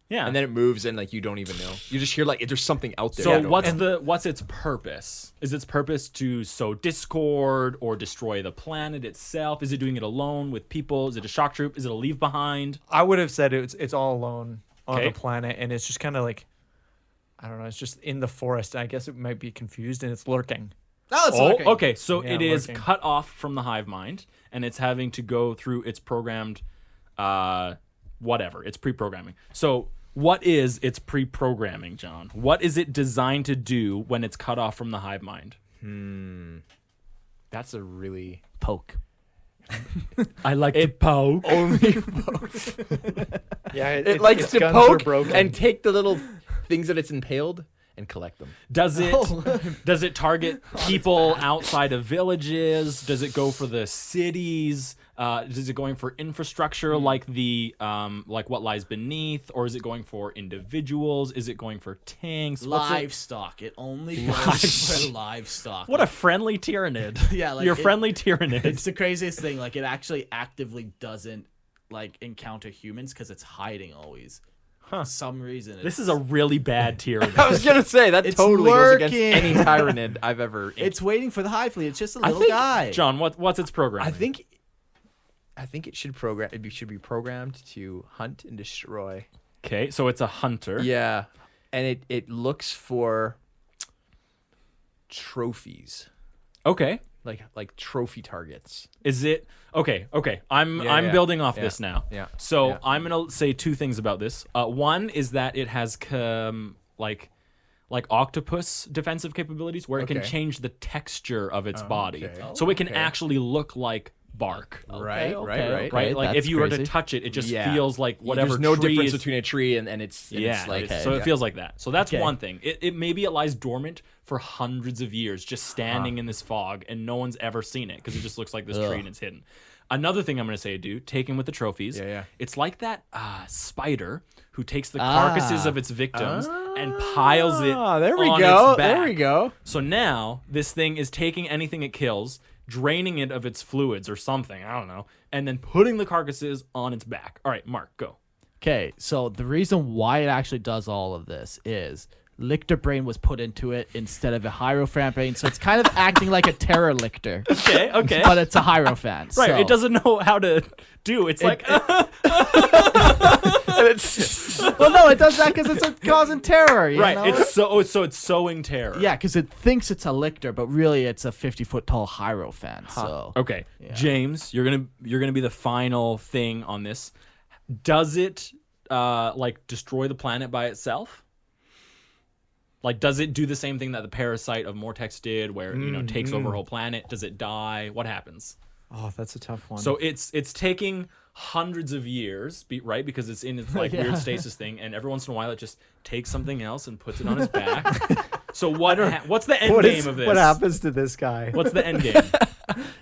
Yeah. And then it moves and like you don't even know. You just hear like there's something out there. So you don't know. what's its purpose? Is its purpose to sow discord or destroy the planet itself? Is it doing it alone with people? Is it a shock troop? Is it a leave behind? I would have said it's all alone on Okay. the planet, and it's just kind of like I don't know. It's just in the forest. I guess it might be confused, and it's lurking. Oh, it's Oh, lurking. okay. So Yeah, it is lurking. cut off from the hive mind, and it's having to go through its programmed, whatever. It's pre-programming. So what is its pre-programming, John? What is it designed to do when it's cut off from the hive mind? That's a really Poke. I like to poke. only Yeah, it likes its to guns are poke broken. and take the little things that it's impaled and collect them. Does it target people outside of villages? Does it go for the cities? Is it going for infrastructure like like what lies beneath, or is it going for individuals? Is it going for tanks? What's it- Livestock. It only goes for livestock. What a friendly Tyranid. Yeah, like your it- friendly Tyranid. It's the craziest thing. Like it actually actively doesn't like encounter humans because it's hiding always. For some reason. This is a really bad Tyranid. I was gonna say that It's totally goes against lurking. any Tyranid I've ever. It's waiting for the hive fleet. It's just a I little think- guy. John, what's its program? I think it should program. It should be programmed to hunt and destroy. Okay, so it's a hunter. Yeah, and it looks for trophies. Okay. like trophy targets. Is it okay? I'm Yeah. building off Yeah. this now. Yeah. So Yeah. I'm gonna say two things about this. One is that it has like octopus defensive capabilities, where it can Okay. change the texture of its body, okay. so it can Okay. actually look like bark. Right. okay. Right, like if that's you were to crazy. touch it, it just Yeah. feels like whatever. There's no tree difference is, between a tree and it's like it's- okay. so it yeah. feels like that. So that's Okay. one thing. It maybe it lies dormant for hundreds of years, just standing in this fog, and no one's ever seen it because it just looks like this tree and it's hidden. Another thing I'm going to say, dude, taken with the trophies. Yeah. It's like that spider who takes the carcasses of its victims and piles it there we on go. its back. There we go. So now this thing is taking anything it kills, draining it of its fluids or something, I don't know, and then putting the carcasses on its back. All right, Mark, go. Okay, so the reason why it actually does all of this is Lictor Brain was put into it instead of a Hierophant Brain, so it's kind of acting like a Terror Lictor, Okay. but it's a Hierophant. Right, so. it doesn't know how to do. It's like And it's Well, no, it does that because it's causing terror. You right. know? It's sowing terror. Yeah, because it thinks it's a Lictor, but really it's a 50-foot tall Hierophant. So Okay, James, you're gonna be the final thing on this. Does it like destroy the planet by itself? Like, does it do the same thing that the parasite of Mortex did, where takes over a whole planet? Does it die? What happens? Oh, that's a tough one. So it's taking hundreds of years, right? Because it's in its like Yeah. weird stasis thing, and every once in a while it just takes something else and puts it on his back. So what's the end game of this? What happens to this guy? What's the end game?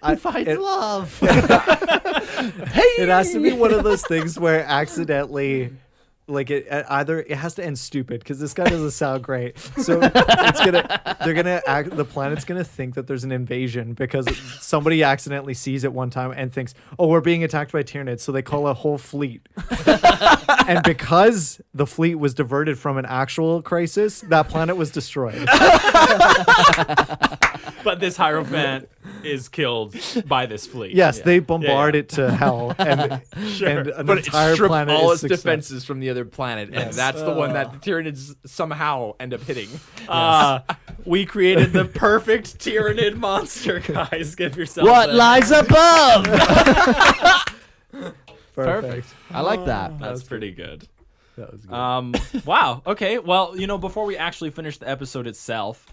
I find love. It has to be one of those things where accidentally, like it has to end stupid because this guy doesn't sound great. So the planet's gonna think that there's an invasion because somebody accidentally sees it one time and thinks, oh, we're being attacked by Tyranids, so they call a whole fleet. And because the fleet was diverted from an actual crisis, that planet was destroyed. But this Hierophant is killed by this fleet. Yes, they bombard Yeah. it to hell, and and an but it entire stripped planet all is its defenses from the other planet, and that's the one that the Tyranids somehow end up hitting. We created the perfect Tyranid monster, guys. Give yourself What lies above? Perfect. I like that. That's pretty good. That was good. Wow. Okay. Well, before we actually finish the episode itself,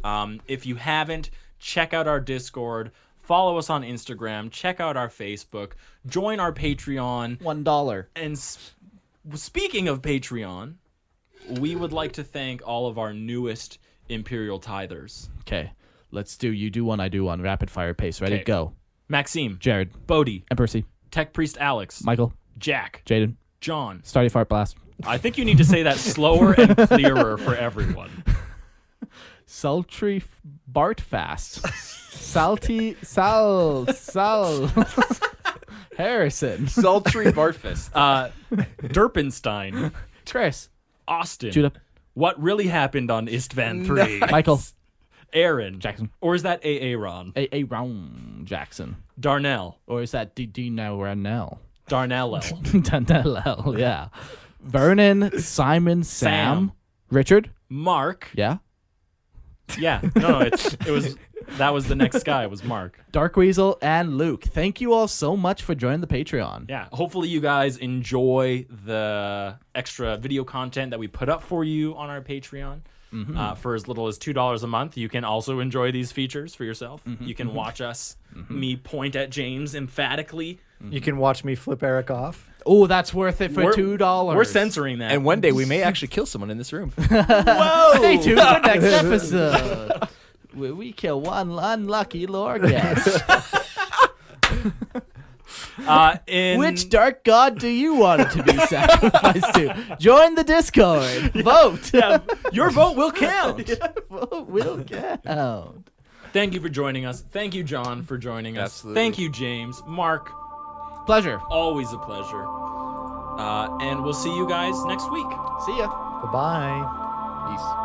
if you haven't, check out our Discord, follow us on Instagram, check out our Facebook, join our Patreon. $1. And speaking of Patreon, we would like to thank all of our newest Imperial Tithers. Okay, let's do you do one, I do one. Rapid fire pace. Ready? Okay. Go. Maxime, Jared. Bodie, And Percy. Tech Priest Alex, Michael. Jack, Jaden. John. Starty Fart Blast. I think you need to say that slower and clearer for everyone. Sultry Bart Fast. Salty Harrison. Sultry Bartfist. Derpenstein, Chris. Austin. Judah. What really happened on Istvan 3? Michael. Aaron. Jackson. Or is that Aaron? A. Round Jackson. Darnell. Or is that D. Now Ranell? Darnell. Danell, yeah. Vernon, Simon, Sam. Richard. Mark. Yeah. Yeah. No, that was the next guy, was Mark. Dark Weasel and Luke. Thank you all so much for joining the Patreon. Yeah. Hopefully you guys enjoy the extra video content that we put up for you on our Patreon. For as little as $2 a month, you can also enjoy these features for yourself. You can watch us, me point at James emphatically. You can watch me flip Eric off. Oh, that's worth it for $2. We're censoring that. And one day we may actually kill someone in this room. Whoa! Stay tuned for next episode. We kill one unlucky Lord guest. Which dark god do you want it to be sacrificed to? Join the Discord. Vote. Yeah, your vote will count. Vote will count. Thank you for joining us. Thank you, John, for joining us. Absolutely. Thank you, James. Mark, Pleasure. always a pleasure. And we'll see you guys next week. See ya. Bye-bye. Peace.